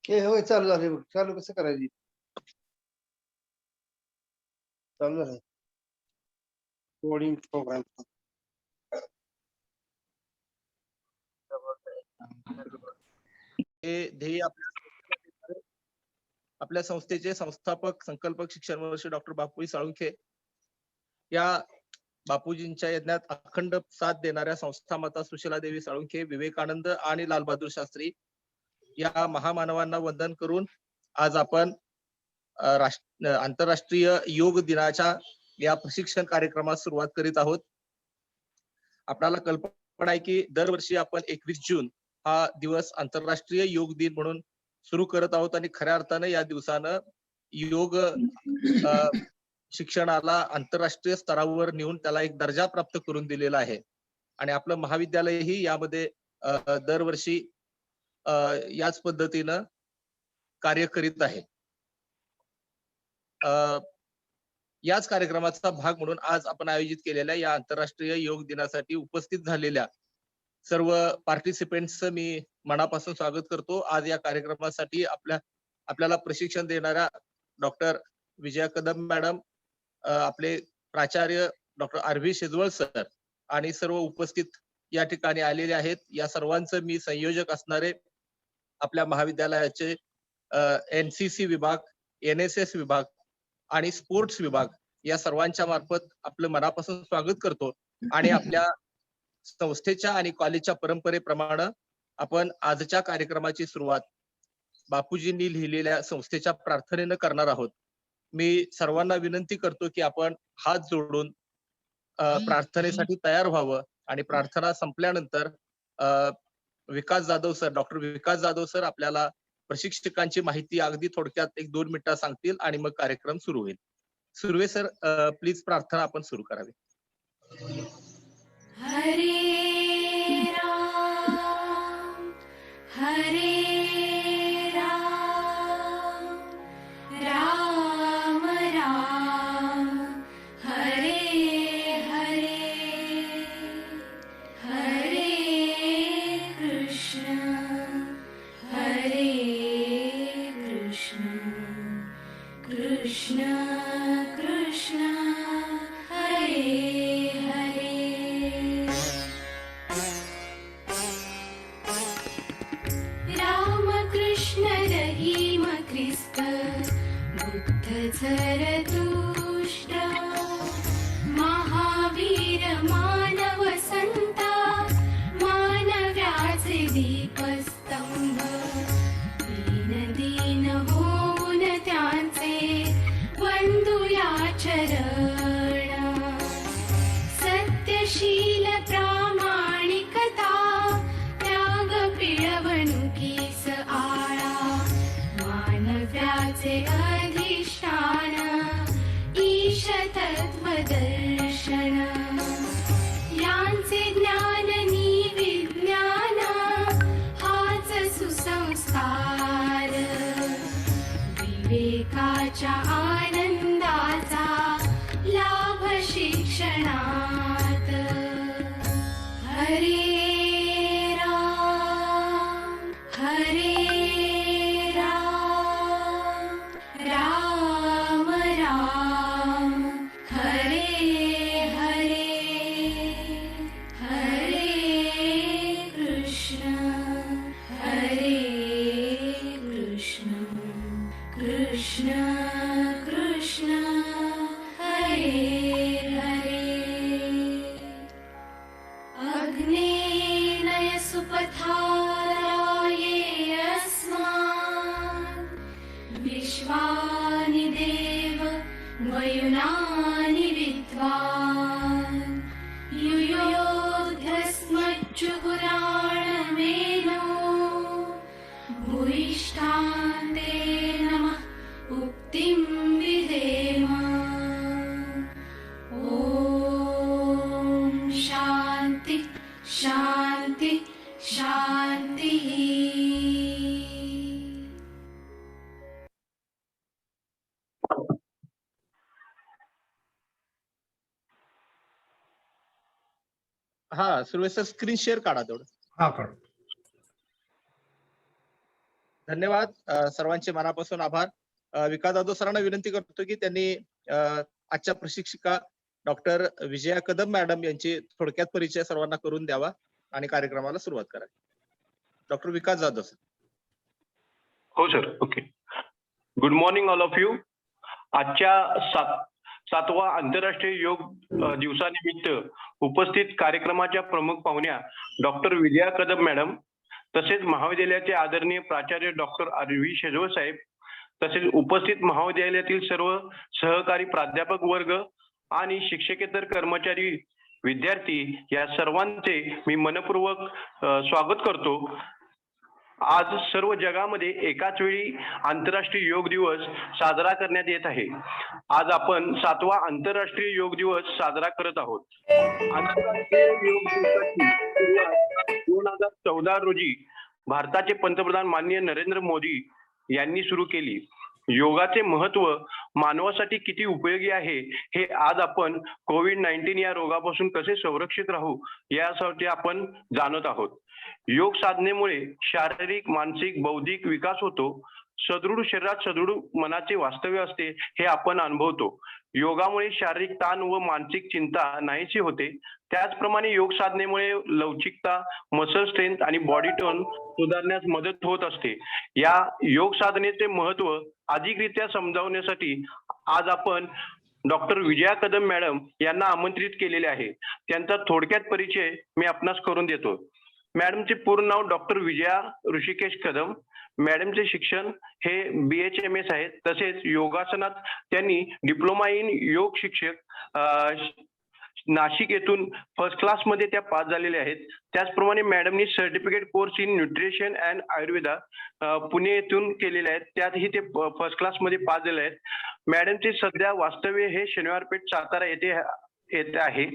ए होय चालू झाले बघ. चालू कसं करायची? चालू झालंय. Coding program. हे ध्येय आपल्या संस्थेचे संस्थापक संकल्पक शिक्षण वर्षी डॉक्टर बापूजी साळुंखे या बापूजींच्या यज्ञात अखंड साथ देणाऱ्या संस्था माता सुशीला देवी साळुंखे, विवेकानंद आणि लालबहादूर शास्त्री या महामानवांना वंदन करून आज आपण आंतरराष्ट्रीय योग दिनाच्या या प्रशिक्षण कार्यक्रमास सुरुवात करीत आहोत. आपल्याला कल्पना आहे की दरवर्षी आपण 21 जून हा दिवस आंतरराष्ट्रीय योग दिन म्हणून सुरू करत आहोत आणि खऱ्या अर्थानं या दिवसानं योग शिक्षणाला आंतरराष्ट्रीय स्तरावर नेऊन त्याला एक दर्जा प्राप्त करून दिलेला आहे. आणि आपलं महाविद्यालयही यामध्ये दरवर्षी याच पद्धतीनं कार्य करीत आहे. याच कार्यक्रमाचा भाग म्हणून आज आपण आयोजित केलेल्या या आंतरराष्ट्रीय योग दिनासाठी उपस्थित झालेल्या सर्व पार्टिसिपेंट्सचं मी मनापासून स्वागत करतो. आज या कार्यक्रमासाठी आपल्याला प्रशिक्षण देणाऱ्या डॉक्टर विजया कदम मॅडम, आपले प्राचार्य डॉक्टर आर.व्ही. शेजवळ सर आणि सर्व उपस्थित या ठिकाणी आलेले आहेत. या सर्वांचं मी संयोजक असणारे आपल्या महाविद्यालयाचे एनसीसी विभाग, एनएसएस विभाग आणि स्पोर्ट्स विभाग या सर्वांच्या मार्फत आपलं मनापासून स्वागत करतो. आणि आपल्या संस्थेच्या आणि कॉलेजच्या परंपरेप्रमाणे आपण आजच्या कार्यक्रमाची सुरुवात बापूजींनी लिहिलेल्या संस्थेच्या प्रार्थनेनं करणार आहोत. मी सर्वांना विनंती करतो की आपण हात जोडून प्रार्थनेसाठी तयार व्हावं आणि प्रार्थना संपल्यानंतर विकास Jadhav sir, doctor Vikas Jadhav sir आपल्याला प्रशिक्षकांची माहिती अगदी थोडक्यात 1-2 मिनिटात सांगतील आणि मग कार्यक्रम सुरू होईल. सुर्वे सर, प्लीज प्रार्थना आपण सुरू करावी. हरे राम हरे राम राम राम हरे हरे हरे कृष्ण हरे कृष्ण कृष्ण कृष्ण हरे झरतुष्ट महावीर मानव संता मानव्याचे दीपस्तंभ दीन दीन होऊन त्यांचे वंदुया चरण सत्यशील प्रामाणिकता त्याग पिळवणुकीस आळा मानव्याचे ईश तत्वदर्शन यांचे ज्ञान नि विज्ञान हाच सुसंस्कार विवेकाच्या आनंदाचा लाभ शिक्षणात हरे राम हरे वयुनानि विद्वान् युयोध्यस्मज्जुहुराणमेनो भूयिष्ठान्ते नमः उक्तिं विधेम ॐ शान्ति शान्ति शान्तिः. हा सुर्वे सर, स्क्रीन शेअर काढा तेवढं. हा काढ. धन्यवाद. सर्वांचे मनापासून आभार. विकास जाधव सरांना विनंती करतो की त्यांनी आजच्या प्रशिक्षिका डॉक्टर विजया कदम मॅडम यांची थोडक्यात परिचय सर्वांना करून द्यावा आणि कार्यक्रमाला सुरुवात करावी. Doctor Vikas Jadhav sir. हो sir. Okay. Good morning all of you. आजच्या 7वा आंतरराष्ट्रीय योग दिवसानिमित्त उपस्थित कार्यक्रमाच्या प्रमुख पाहुण्या डॉक्टर विजया कदम मॅडम, तसेच महाविद्यालयाचे आदरणीय प्राचार्य डॉक्टर आरवी शेजवळ साहेब, तसेच उपस्थित महाविद्यालयातील सर्व सहकारी प्राध्यापक वर्ग आणि शिक्षकेतर कर्मचारी, विद्यार्थी या सर्वांचे मी मनपूर्वक स्वागत करतो. आज सर्व जगामध्ये एकाच वेळी आंतरराष्ट्रीय योग दिवस साजरा करण्यात येत आहे. आज आपण 7वा आंतरराष्ट्रीय योग दिवस साजरा करत आहोत. आंतरराष्ट्रीय योग दिवसाची सुरुवात 2014 रोजी भारताचे पंतप्रधान माननीय नरेंद्र मोदी यांनी सुरू केली. योगाचे महत्व मानवासाठी किती उपयोगी आहे हे आज आपण कोविड-19 या रोगापासून कसे संरक्षित राहू यासाठी आपण जाणत आहोत. योग साधनेमुळे शारीरिक, मानसिक, बौद्धिक विकास होतो. सदृढ शरीरात सदृढ मनाचे वास्तव्य असते हे आपण अनुभवतो. योगामुळे शारीरिक ताण व मानसिक चिंता नाहीशी होते. त्याचप्रमाणे योग साधनेमुळे लवचिकता, मसल स्ट्रेंथ आणि बॉडी टोन सुधारण्यास मदत होत असते. या योग साधनेचे महत्व अधिकरित्या समजावण्यासाठी आज आपण डॉक्टर विजया कदम मॅडम यांना आमंत्रित केलेले आहे. त्यांचा थोडक्यात परिचय मी आपणास करून देतो. मॅडमचे पूर्ण नाव डॉक्टर विजया ऋषिकेश कदम. मॅडमचे शिक्षण हे BHMS आहे. तसेच योगासनात त्यांनी डिप्लोमा इन योग शिक्षक नाशिक येथून फर्स्ट क्लास मध्ये त्या पास झालेल्या आहेत. त्याचप्रमाणे मॅडमनी certificate course in nutrition and Ayurveda Pune येथून केलेले आहेत. त्यातही ते फर्स्ट क्लास मध्ये पास झाले आहेत. मॅडमचे सध्या वास्तव्य हे शनिवारपेठ सातारा येथे आहे.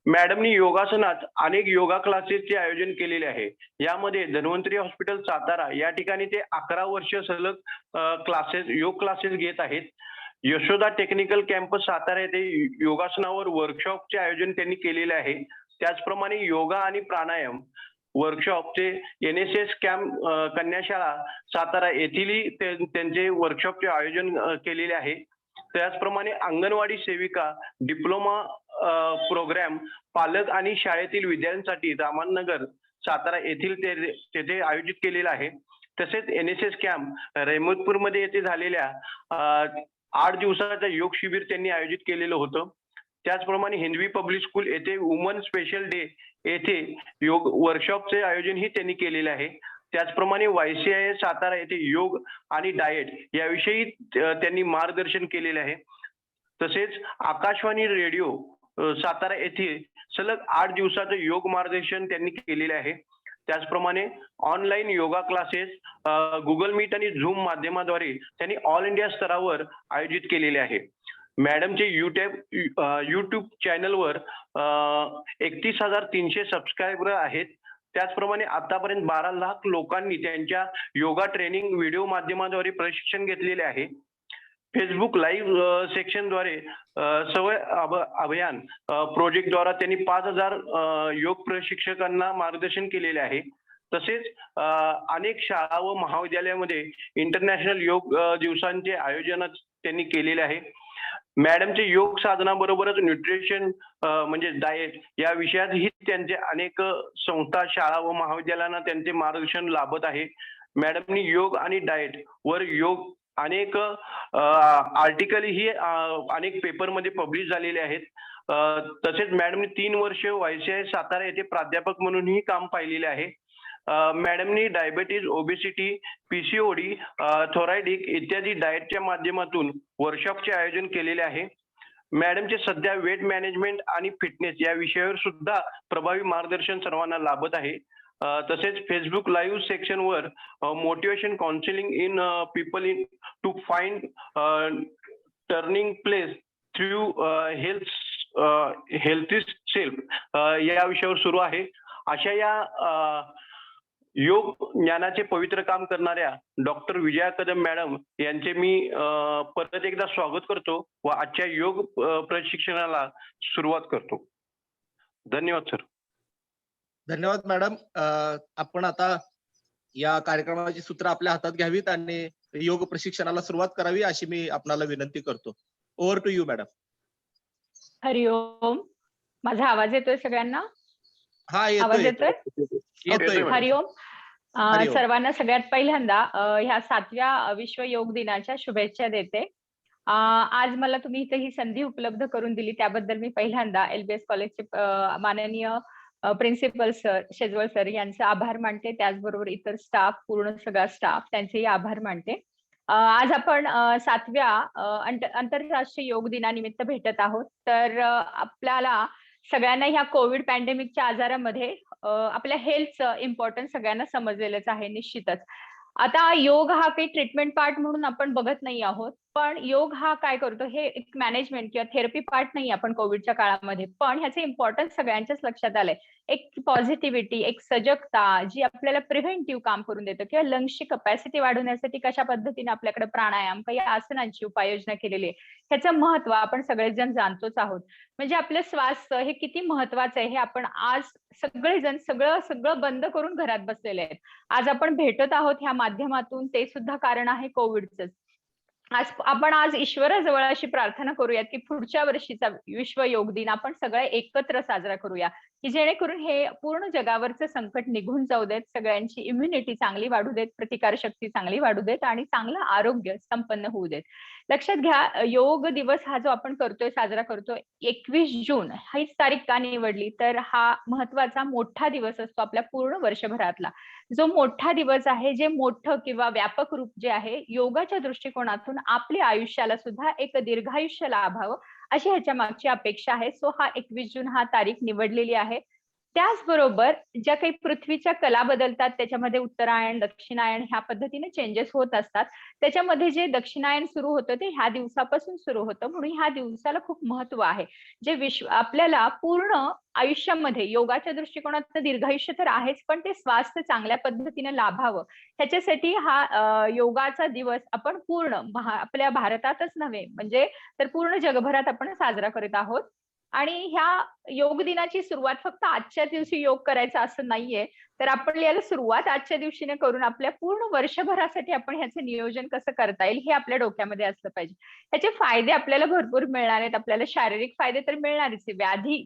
मॅडमनी योगासनात अनेक योगा क्लासेसचे आयोजन केलेले आहे. यामध्ये धन्वंतरी हॉस्पिटल सातारा या ठिकाणी ते 11 वर्ष सलग योग क्लासेस घेत आहेत. यशोदा टेक्निकल कॅम्पस सातारा येथे योगासनावर वर्कशॉपचे आयोजन त्यांनी केलेले आहे. त्याचप्रमाणे योगा आणि प्राणायाम वर्कशॉपचे NSS कॅम्प कन्याशाळा सातारा येथीलही त्यांचे वर्कशॉपचे आयोजन केलेले आहे. त्याचप्रमाणे अंगणवाडी सेविका डिप्लोमा प्रोग्राम पालक आणि शाळेतील विद्यार्थ्यांसाठी रामनगर सातारा येथील तेथे आयोजित केलेला आहे. तसेच NSS कॅम्प रेहमतपूरमध्ये येथे झालेल्या 8 दिवसाचा योग शिबिर त्यांनी आयोजित केलेलं होतं. त्याचप्रमाणे हिंदवी पब्लिक स्कूल येथे वुमन स्पेशल डे येथे योग वर्कशॉपचे आयोजनही त्यांनी केलेले आहे. त्याचप्रमाणे YCIS सातारा येथे योग आणि डाएट याविषयी त्यांनी मार्गदर्शन केलेले आहे. तसेच आकाशवाणी रेडिओ सातारा येथे सलग 8 दिवसाचं योग मार्गदर्शन त्यांनी केलेले आहे. त्याचप्रमाणे online yoga classes Google Meet आणि झूम माध्यमाद्वारे त्यांनी ऑल इंडिया स्तरावर आयोजित केलेले आहे. मॅडमचे युट्यूब चॅनलवर 31,300 सबस्क्रायबर आहेत. त्याचप्रमाणे आतापर्यंत 12 लाख लोकांनी त्यांच्या योगा ट्रेनिंग व्हिडिओ माध्यमाद्वारे प्रशिक्षण घेतलेले आहे. फेसबुक लाईव्ह सेक्शनद्वारे सवय अभियान प्रोजेक्टद्वारा त्यांनी 5,000 योग प्रशिक्षकांना मार्गदर्शन केलेले आहे. तसेच अनेक शाळा व महाविद्यालयामध्ये इंटरनॅशनल योग दिवसांचे आयोजन त्यांनी केलेले आहे. मॅडमचे योग साधनाबरोबरच न्यूट्रिशन म्हणजे डाएट या विषयातही त्यांचे अनेक संस्था, शाळा व महाविद्यालयांना त्यांचे मार्गदर्शन लाभत आहे. मॅडमनी योग आणि डाएट वर योग अनेक आर्टिकलही अनेक पेपरमध्ये पब्लिश झालेले आहेत. तसेच मॅडमनी 3 वर्ष YCIS सातारा येथे प्राध्यापक म्हणूनही काम पाहिलेले आहे. मॅडमनी डायबिटीज, ओबेसिटी, PCOD, थोरायडिक इत्यादी डाएटच्या माध्यमातून वर्कशॉपचे आयोजन केलेले आहे. मॅडमचे सध्या वेट मॅनेजमेंट आणि फिटनेस या विषयावर सुद्धा प्रभावी मार्गदर्शन सर्वांना लाभत आहे. तसेच फेसबुक लाईव्ह सेक्शनवर motivation counselling in people in to find turning place through healthy self या विषयावर सुरू आहे. अशा या योग ज्ञानाचे पवित्र काम करणाऱ्या डॉक्टर विजया कदम मॅडम यांचे मी परत एकदा स्वागत करतो व आजच्या योग प्रशिक्षणाला सुरुवात करतो. धन्यवाद सर. धन्यवाद मॅडम. आपण आता या कार्यक्रमाची सूत्र आपल्या हातात घ्यावीत आणि योग प्रशिक्षणाला सुरुवात करावी अशी मी आपणाला विनंती करतो. Over to you madam. Hari Om. माझा आवाज येतोय सगळ्यांना? हा आवाज येतोय येतोय? येतोय मॅडम. हरिओम. हरिओम. सर्वांना सगळ्यात पहिल्यांदा ह्या 7व्या विश्व योग दिनाच्या शुभेच्छा देते. आज मला तुम्ही इथे ही संधी उपलब्ध करून दिली त्याबद्दल मी पहिल्यांदा LBS कॉलेजचे माननीय प्रिन्सिपल सर, शेजवळ सर यांचे आभार मानते. त्याचबरोबर इतर स्टाफ, पूर्ण सगळा स्टाफ त्यांचेही आभार मानते. आज आपण 7व्या आंतरराष्ट्रीय योग दिनानिमित्त भेटत आहोत. तर आपल्याला सगळ्यांना ह्या कोविड पॅन्डेमिकच्या आजारामध्ये आपल्या हेल्थचं इम्पॉर्टन्स सगळ्यांना समजलेलंच आहे निश्चितच. आता योग हा काही ट्रीटमेंट पार्ट म्हणून आपण बघत नाही आहोत, पण योग हा काय करतो हे एक मॅनेजमेंट किंवा थेरपी पार्ट नाही आपण कोविडच्या काळामध्ये, पण ह्याचे इम्पॉर्टन्स सगळ्यांच्याच लक्षात आलंय. एक पॉझिटिव्हिटी, एक सजगता जी आपल्याला प्रिव्हेंटिव्ह काम करून देतं किंवा लंग्सची कपॅसिटी वाढवण्यासाठी कशा पद्धतीने आपल्याकडे प्राणायाम, काही आसनांची उपाययोजना केलेली आहे, ह्याचं महत्व आपण सगळेच जण जाणतोच आहोत. म्हणजे आपलं स्वास्थ्य हे किती महत्वाचं आहे हे आपण आज सगळेजण सगळं बंद करून घरात बसलेले आहेत. आज आपण भेटत आहोत ह्या माध्यमातून, ते सुद्धा कारण आहे कोविडचंच. आज ईश्वराजवळ अशी प्रार्थना करूयात की पुढच्या वर्षीचा विश्व योग दिन आपण सगळे एकत्र साजरा करूया, की जेणेकरून हे पूर्ण जगावरचं संकट निघून जाऊ देत, सगळ्यांची इम्युनिटी चांगली वाढू देत, प्रतिकारशक्ती चांगली वाढू देत आणि चांगलं आरोग्य संपन्न होऊ देत. लक्षात घ्या, योग दिवस हा जो आपण करतोय, साजरा करतोय, 21 जून हीच तारीख का निवडली, तर हा महत्वाचा मोठा दिवस असतो आपल्या पूर्ण वर्षभरातला. जो मोठा दिवस आहे, जे मोठं किंवा व्यापक रूप जे आहे, योगाच्या दृष्टिकोनातून आपल्या आयुष्याला सुद्धा एक दीर्घायुष्य लाभावं अशी ह्याच्या मागची अपेक्षा आहे. सो हा 21 जून हा तारीख निवडलेली आहे. त्याचबरोबर ज्या काही पृथ्वीच्या कला बदलतात त्याच्यामध्ये उत्तरायण, दक्षिणायन ह्या पद्धतीने चेंजेस होत असतात. त्याच्यामध्ये जे दक्षिणायन सुरू होतं ते ह्या दिवसापासून सुरू होतं, म्हणून ह्या दिवसाला खूप महत्व आहे. जे आपल्याला पूर्ण आयुष्यामध्ये योगाच्या दृष्टिकोनात दीर्घायुष्य तर आहेच, पण ते स्वास्थ्य चांगल्या पद्धतीने लाभावं ह्याच्यासाठी हा योगाचा दिवस आपण पूर्ण आपल्या भारतातच नव्हे म्हणजे तर पूर्ण जगभरात आपण साजरा करत आहोत. आणि ह्या योग दिनाची सुरुवात फक्त आजच्या दिवशी योग करायचा असं नाहीये, तर आपण याला सुरुवात आजच्या दिवशीने करून आपल्या पूर्ण वर्षभरासाठी आपण ह्याचे नियोजन कसं करता येईल हे आपल्या डोक्यामध्ये असलं पाहिजे. ह्याचे फायदे आपल्याला भरपूर मिळणार आहेत. आपल्याला शारीरिक फायदे तर मिळणारच आहे. व्याधी,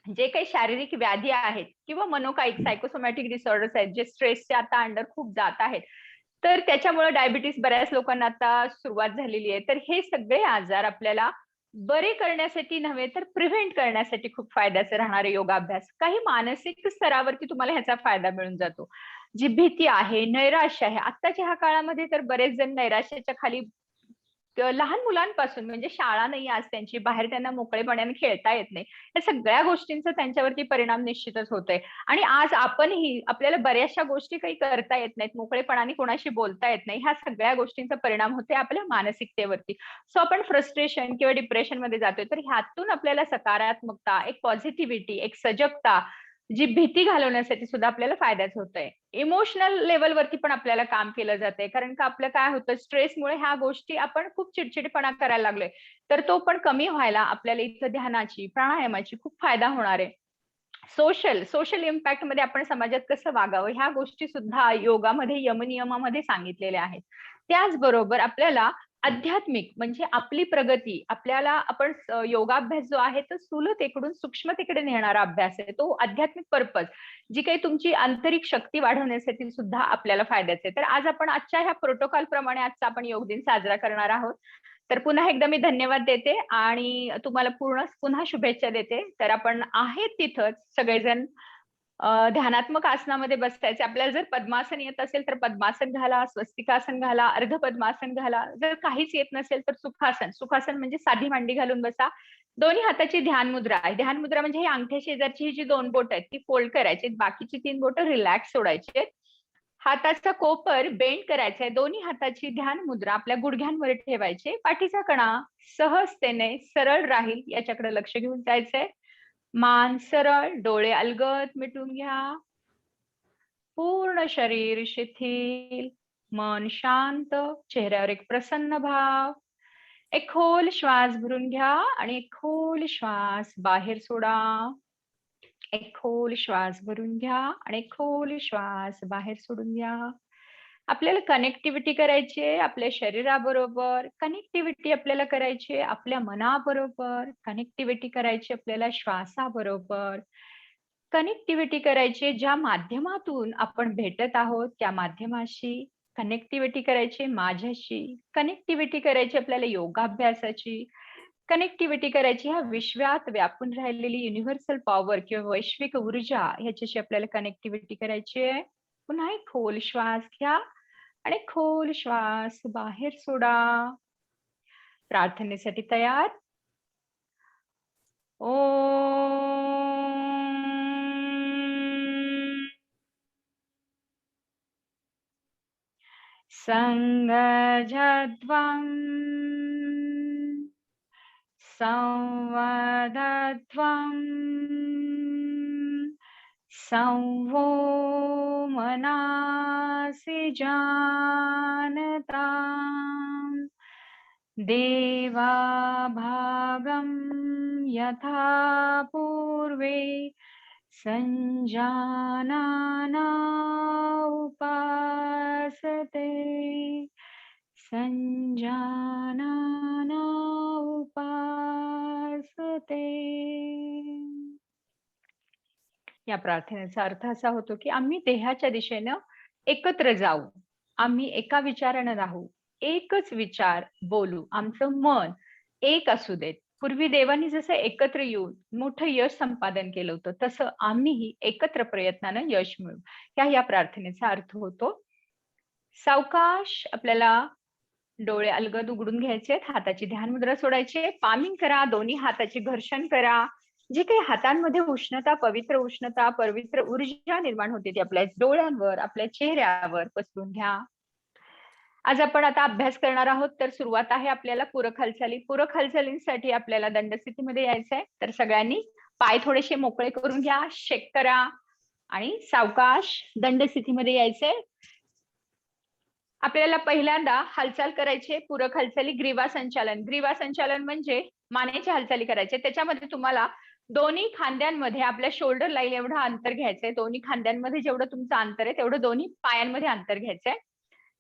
जे काही शारीरिक व्याधी आहेत किंवा मनोकायिक सायकोसोमॅटिक डिसऑर्डर्स आहेत, जे स्ट्रेसच्या आता अंडर खूप जात आहेत, तर त्याच्यामुळे डायबिटीस बऱ्याच लोकांना आता सुरुवात झालेली आहे. तर हे सगळे आजार आपल्याला बरे करण्यासाठी नव्हे तर प्रिव्हेंट करण्यासाठी खूप फायद्याचे राहणारे योगाभ्यास. काही मानसिक स्तरावरती तुम्हाला ह्याचा फायदा मिळून जातो. जी भीती आहे, नैराश्य आहे, आत्ताच्या ह्या काळामध्ये तर बरेच जण नैराश्याच्या खाली लहान मुलांपासून म्हणजे शाळा नाही आज त्यांची, बाहेर त्यांना मोकळेपणाने खेळता येत नाही, या सगळ्या गोष्टींचा त्यांच्यावरती परिणाम निश्चितच होतोय. आणि आज आपणही आपल्याला बऱ्याचशा गोष्टी काही करता येत नाहीत, मोकळेपणाने कोणाशी बोलता येत नाही, ह्या सगळ्या गोष्टींचा परिणाम होतोय आपल्या मानसिकतेवरती. सो आपण फ्रस्ट्रेशन किंवा डिप्रेशन मध्ये जातोय, तर ह्यातून आपल्याला सकारात्मकता, एक पॉझिटिव्हिटी, एक सजगता, जी भीती घालवण्यासाठी सुद्धा आपल्याला फायद्याच होतोय. इमोशनल लेवलवरती पण आपल्याला काम केलं जातंय, कारण का आपलं काय होतं, स्ट्रेसमुळे ह्या गोष्टी आपण खूप चिडचिडपणा करायला लागलोय, तर तो पण कमी व्हायला आपल्याला इथं ध्यानाची, प्राणायामाची खूप फायदा होणार आहे. सोशल इम्पॅक्ट मध्ये आपण समाजात कसं वागावं ह्या गोष्टी सुद्धा योगामध्ये यमनियमामध्ये सांगितलेल्या आहेत. त्याचबरोबर आपल्याला आध्यात्मिक म्हणजे आपली प्रगती, आपल्याला आपण योगाभ्यास जो आहे तो स्थूलतेकडून सूक्ष्मतेकडे नेणारा अभ्यास आहे. तो आध्यात्मिक पर्पज, जी काही तुमची आंतरिक शक्ती वाढवण्यासाठी सुद्धा आपल्याला फायद्याचे आहे. तर आज आपण आजच्या ह्या प्रोटोकॉल प्रमाणे आजचा आपण योग दिन साजरा करणार आहोत. तर पुन्हा एकदा मी धन्यवाद देते आणि तुम्हाला पुन्हा शुभेच्छा देते. तर आपण आहेत तिथंच सगळेजण ध्यानात्मक आसनामध्ये बसायचे. आपल्याला जर पद्मासन येत असेल तर पद्मासन घाला, स्वस्तिकासन घाला, अर्ध पद्मासन घाला. जर काहीच येत नसेल तर सुखासन म्हणजे साधी मांडी घालून बसा. दोन्ही हाताची ध्यान मुद्रा आहे. ध्यान मुद्रा म्हणजे ही अंगठ्या शेजारची ही जी 2 बोट आहेत ती फोल्ड करायची, बाकीची 3 बोट रिलॅक्स सोडायची. हाताचा कोपर बेंड करायचा आहे. दोन्ही हाताची ध्यान मुद्रा आपल्या गुडघ्यांवर ठेवायची. पाठीचा कणा सहजतेने सरळ राहील याच्याकडे लक्ष घेऊन जायचंय. मान सरळ, डोळे अलगद मिटून घ्या. पूर्ण शरीर शिथिल, मन शांत, चेहऱ्यावर एक प्रसन्न भाव. एक खोल श्वास भरून घ्या आणि एक खोल श्वास बाहेर सोडा. एक खोल श्वास भरून घ्या आणि एक खोल श्वास बाहेर सोडून घ्या. आपल्याला कनेक्टिव्हिटी करायची आहे आपल्या शरीराबरोबर, कनेक्टिव्हिटी आपल्याला करायची आहे आपल्या मनाबरोबर, कनेक्टिव्हिटी करायची आपल्याला श्वासाबरोबर, कनेक्टिव्हिटी करायची ज्या माध्यमातून आपण भेटत आहोत त्या माध्यमाशी, कनेक्टिव्हिटी करायची माझ्याशी, कनेक्टिव्हिटी करायची आपल्याला योगाभ्यासाची, कनेक्टिव्हिटी करायची ह्या विश्वात व्यापून राहिलेली युनिव्हर्सल पॉवर किंवा वैश्विक ऊर्जा ह्याच्याशी आपल्याला कनेक्टिव्हिटी करायची आहे. पुन्हा एक खोल श्वास घ्या आणि खोल श्वास बाहेर सोडा. प्रार्थनेसाठी तयार. ओम संगजध्वं संवदध्वं संवो मनासि जानताम् देवाभागं यथा पूर्वे संजानाना उपासते संजानाना उपासते. या प्रार्थनेचा अर्थ असा होतो की आम्ही देहाच्या दिशेनं एकत्र जाऊ, आम्ही एका विचारानं राहू, एकच विचार बोलू, आमचं मन एक असू देत. पूर्वी देवानी जसं एकत्र येऊन मोठं यश संपादन केलं होतं तसं आम्हीही एकत्र प्रयत्नानं यश मिळू, या प्रार्थनेचा अर्थ होतो. सावकाश आपल्याला डोळे अलगद उघडून घ्यायचे, हाताची ध्यान मुद्रा सोडायची, पामिंग करा, दोन्ही हाताची घर्षण करा. जे काही हातांमध्ये उष्णता, पवित्र ऊर्जा निर्माण होते ती आपल्या डोळ्यांवर, आपल्या चेहऱ्यावर पसरून घ्या. आज आपण आता अभ्यास करणार आहोत, तर सुरुवात आहे आपल्याला पूरक हालचाली. पूरक हालचालींसाठी आपल्याला दंडस्थितीमध्ये यायचंय, तर सगळ्यांनी पाय थोडेसे मोकळे करून घ्या, शेक करा आणि सावकाश दंडस्थितीमध्ये यायचंय. आपल्याला पहिल्यांदा हालचाल करायची पूरक हालचाली. ग्रीवा संचालन. ग्रीवा संचालन म्हणजे मानेची हालचाली करायचे. त्याच्यामध्ये तुम्हाला दोन्ही खांद्यांमध्ये आपल्या शोल्डर लाईन एवढं अंतर घ्यायचंय. दोन्ही खांद्यांमध्ये जेवढं तुमचं अंतर आहे तेवढं दोन्ही पायांमध्ये अंतर घ्यायचंय.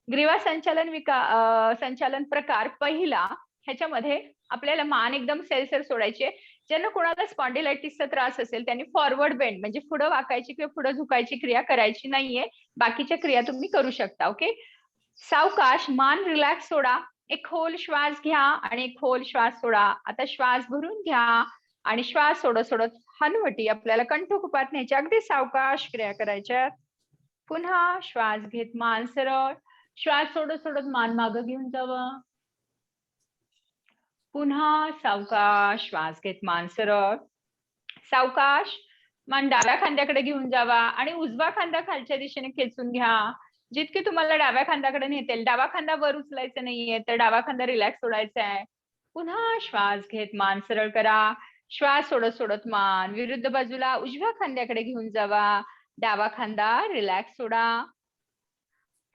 ग्रीवा संचालन प्रकार पहिला, ह्याच्यामध्ये आपल्याला मान एकदम सैलसर सोडायची. ज्यांना कोणाला स्पॉन्डिलायटिसचा त्रास असेल त्यांनी फॉरवर्ड बेंड म्हणजे पुढे वाकायची किंवा पुढे झुकायची क्रिया करायची नाहीये. बाकीच्या क्रिया तुम्ही करू शकता. ओके. सावकाश मान रिलॅक्स सोडा. एक खोल श्वास घ्या आणि एक खोल श्वास सोडा. आता श्वास भरून घ्या आणि श्वास सोडत सोडत हनुवटी आपल्याला कंठकुपात न्यायची. अगदी सावकाश क्रिया करायच्या. पुन्हा श्वास घेत मान सरळ, श्वास सोडत सोडत मान मागं घेऊन जावा. पुन्हा सावकाश श्वास घेत मान सरळ, सावकाश मान डाव्या खांद्याकडे घेऊन जावा आणि उजवा खांदा खालच्या दिशेने खेचून घ्या. जितके तुम्हाला डाव्या खांद्याकडे नेतील. डावा खांदा वर उचलायचा नाहीये, तर डावा खांदा रिलॅक्स सोडायचा आहे. पुन्हा श्वास घेत मान सरळ करा. श्वास सोडत सोडत मान विरुद्ध बाजूला उजव्या खांद्याकडे घेऊन जावा. डावा खांदा रिलॅक्स सोडा.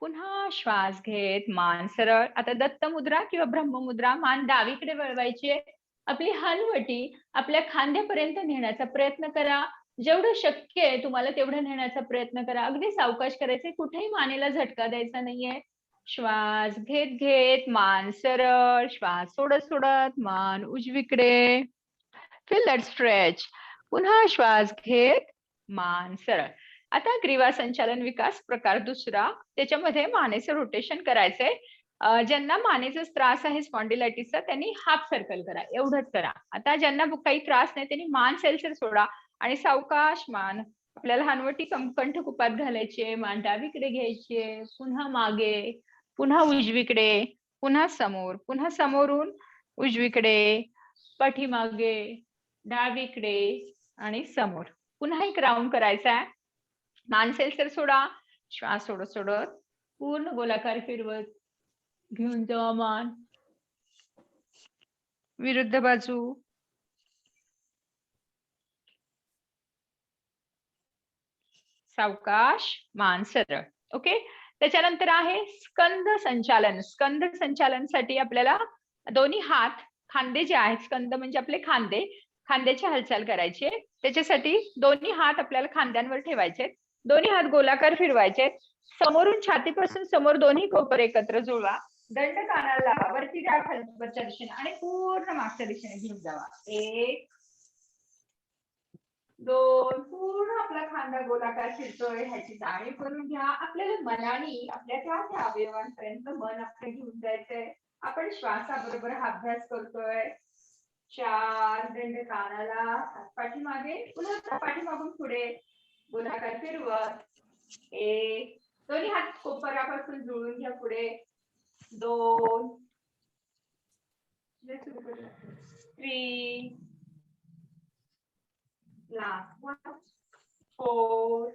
पुन्हा श्वास घेत मान सरळ. आता दत्त मुद्रा किंवा ब्रह्ममुद्रा. मान डावीकडे वळवायची. आपली हनुवटी आपल्या खांद्यापर्यंत नेण्याचा प्रयत्न करा. जेवढं शक्य आहे तुम्हाला तेवढं नेण्याचा प्रयत्न करा. अगदी सावकाश करायचे, कुठेही मानेला झटका द्यायचा नाहीये. श्वास घेत घेत मान सरळ, श्वास सोडत सोडत मान उजवीकडे. Feel that stretch. पुन्हा श्वास घेत मान सरळ. आता ग्रीवा संचालन विकास प्रकार दुसरा, त्याच्यामध्ये मानेचं रोटेशन करायचंय. ज्यांना मानेचा त्रास आहे स्पॉन्डिलायटिसचा त्यांनी हाफ सर्कल करा, एवढंच करा. आता ज्यांना काही त्रास नाही त्यांनी मान सैलसर सोडा आणि सावकाश मान आपल्याला हनुवटी कंठकुपात घालायची. मान डावीकडे घ्यायची, पुन्हा मागे, पुन्हा उजवीकडे, पुन्हा समोर, पुन्हा समोरून उजवीकडे, पाठीमागे, डावीकडे आणि समोर. पुन्हा एक राऊंड करायचा आहे. मान सैलसर सोडा, श्वास सोडत सोडत पूर्ण गोलाकार फिरवत घेऊन जावा मान विरुद्ध बाजू. सावकाश मान सरळ. ओके. त्याच्यानंतर आहे स्कंद संचालन. स्कंद संचालनसाठी आपल्याला दोन्ही हात, खांदे जे आहेत, स्कंद म्हणजे आपले खांदे, खांद्याची हालचाल करायची आहे. त्याच्यासाठी दोन्ही हात आपल्याला खांद्यांवर ठेवायचे, दोन्ही हात गोलाकार फिरवायचे, समोरून छातीपासून समोर दोन्ही कोपर एकत्र जुळवा, दंड कानाला लावा, वरती डाळ वरच्या दिशेने आणि पूर्ण मागच्या दिशेने घेऊन जावा. 1 2 पूर्ण आपला खांदा गोलाकार फिरतोय ह्याची जाणीव करून घ्या. आपल्याला मनाने आपल्या त्या अवयवांपर्यंत मन आपलं घेऊन जायचंय. आपण श्वासाबरोबर हा अभ्यास करतोय. 4 दंड कानाला, पाठीमागे, पुन्हा पाठीमागून पुढे गोलाकार फिरवत. 1 दोन्ही हात कोपरापासून जुळून घ्या पुढे. 2 3 last one 4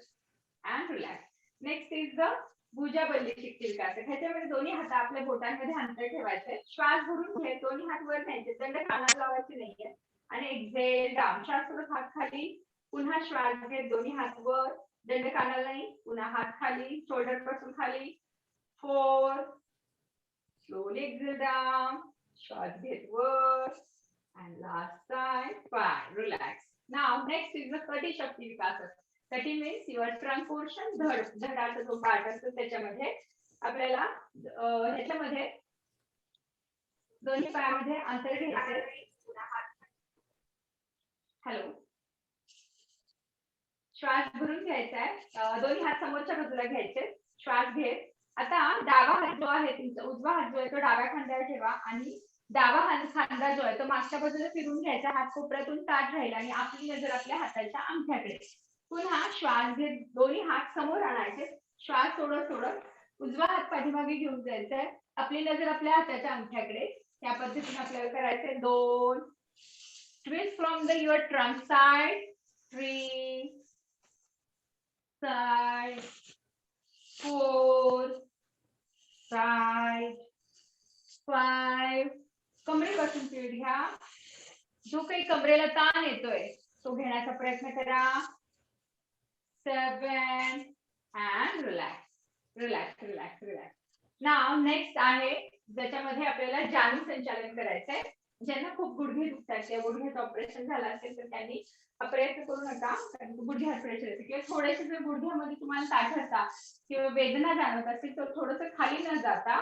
and relax. Next is the भुजबल्ली शिकतील का. ह्याच्यामध्ये दोन्ही हात आपल्या बोटांमध्ये अंतर ठेवायचे, श्वास भरून घे, दोन्ही हात वर न्यायचे, दंड कानाला लावायचे नाहीये आणि एक्झेल डाऊन. श्वास सोडत हात खाली, पुन्हा श्वास घेत, दोन्ही हात वर, दंड कानाला नाही, पुन्हा हात खाली, शोल्डर पासून खाली. 4 slowly exhale down, श्वास घेत वर and last time 5 relax. Now next is the कटी शक्ती विकास. कटी means your trunk portion, धडाचा जो पार्ट असतो त्याच्यामध्ये आपल्याला ह्याच्यामध्ये दोन्ही पायामध्ये अंतर घ्यायचे. हॅलो, श्वास भरून घ्यायचा आहे, दोन्ही हात समोरच्या बाजूला घ्यायचे, श्वास घेत. आता डावा हात जो आहे तुमचा, उजवा हात जो आहे तो डाव्या खांद्यावर ठेवा आणि डावा खांदा जो आहे तो मागच्या बाजूला फिरून घ्यायचा, हात कोपऱ्यातून ताठ राहील आणि आपली नजर आपल्या हाताच्या अंगठ्याकडे. पुन्हा श्वास घेत, दोन्ही हात समोर आणायचे, श्वास सोडत सोडत उजवा हात पाठीमागे घेऊन जायचा आहे, आपली नजर आपल्या हाताच्या अंगठ्याकडे. या पद्धतीने आपल्याला करायचंय. 2 twist from the your trunk side, 3 side, 4 side, 5. कमरेपासून पीठ घ्या, जो काही कमरेला ताण येतोय तो घेण्याचा प्रयत्न करा. 7 and relax, relax, relax, relax. Now next आहे ज्याच्यामध्ये आपल्याला जाणू संचालन करायचंय. ज्यांना खूप गुडघे दुखतात किंवा गुडघ्याचं ऑपरेशन झालं असेल तर त्यांनी हा प्रयत्न करू नका, कारण गुडघ्यात प्रेशर येते किंवा थोडेसे जर गुडघ्यामध्ये तुम्हाला ताठरता किंवा वेदना जाणवत असेल तर थोडंसं खाली न जाता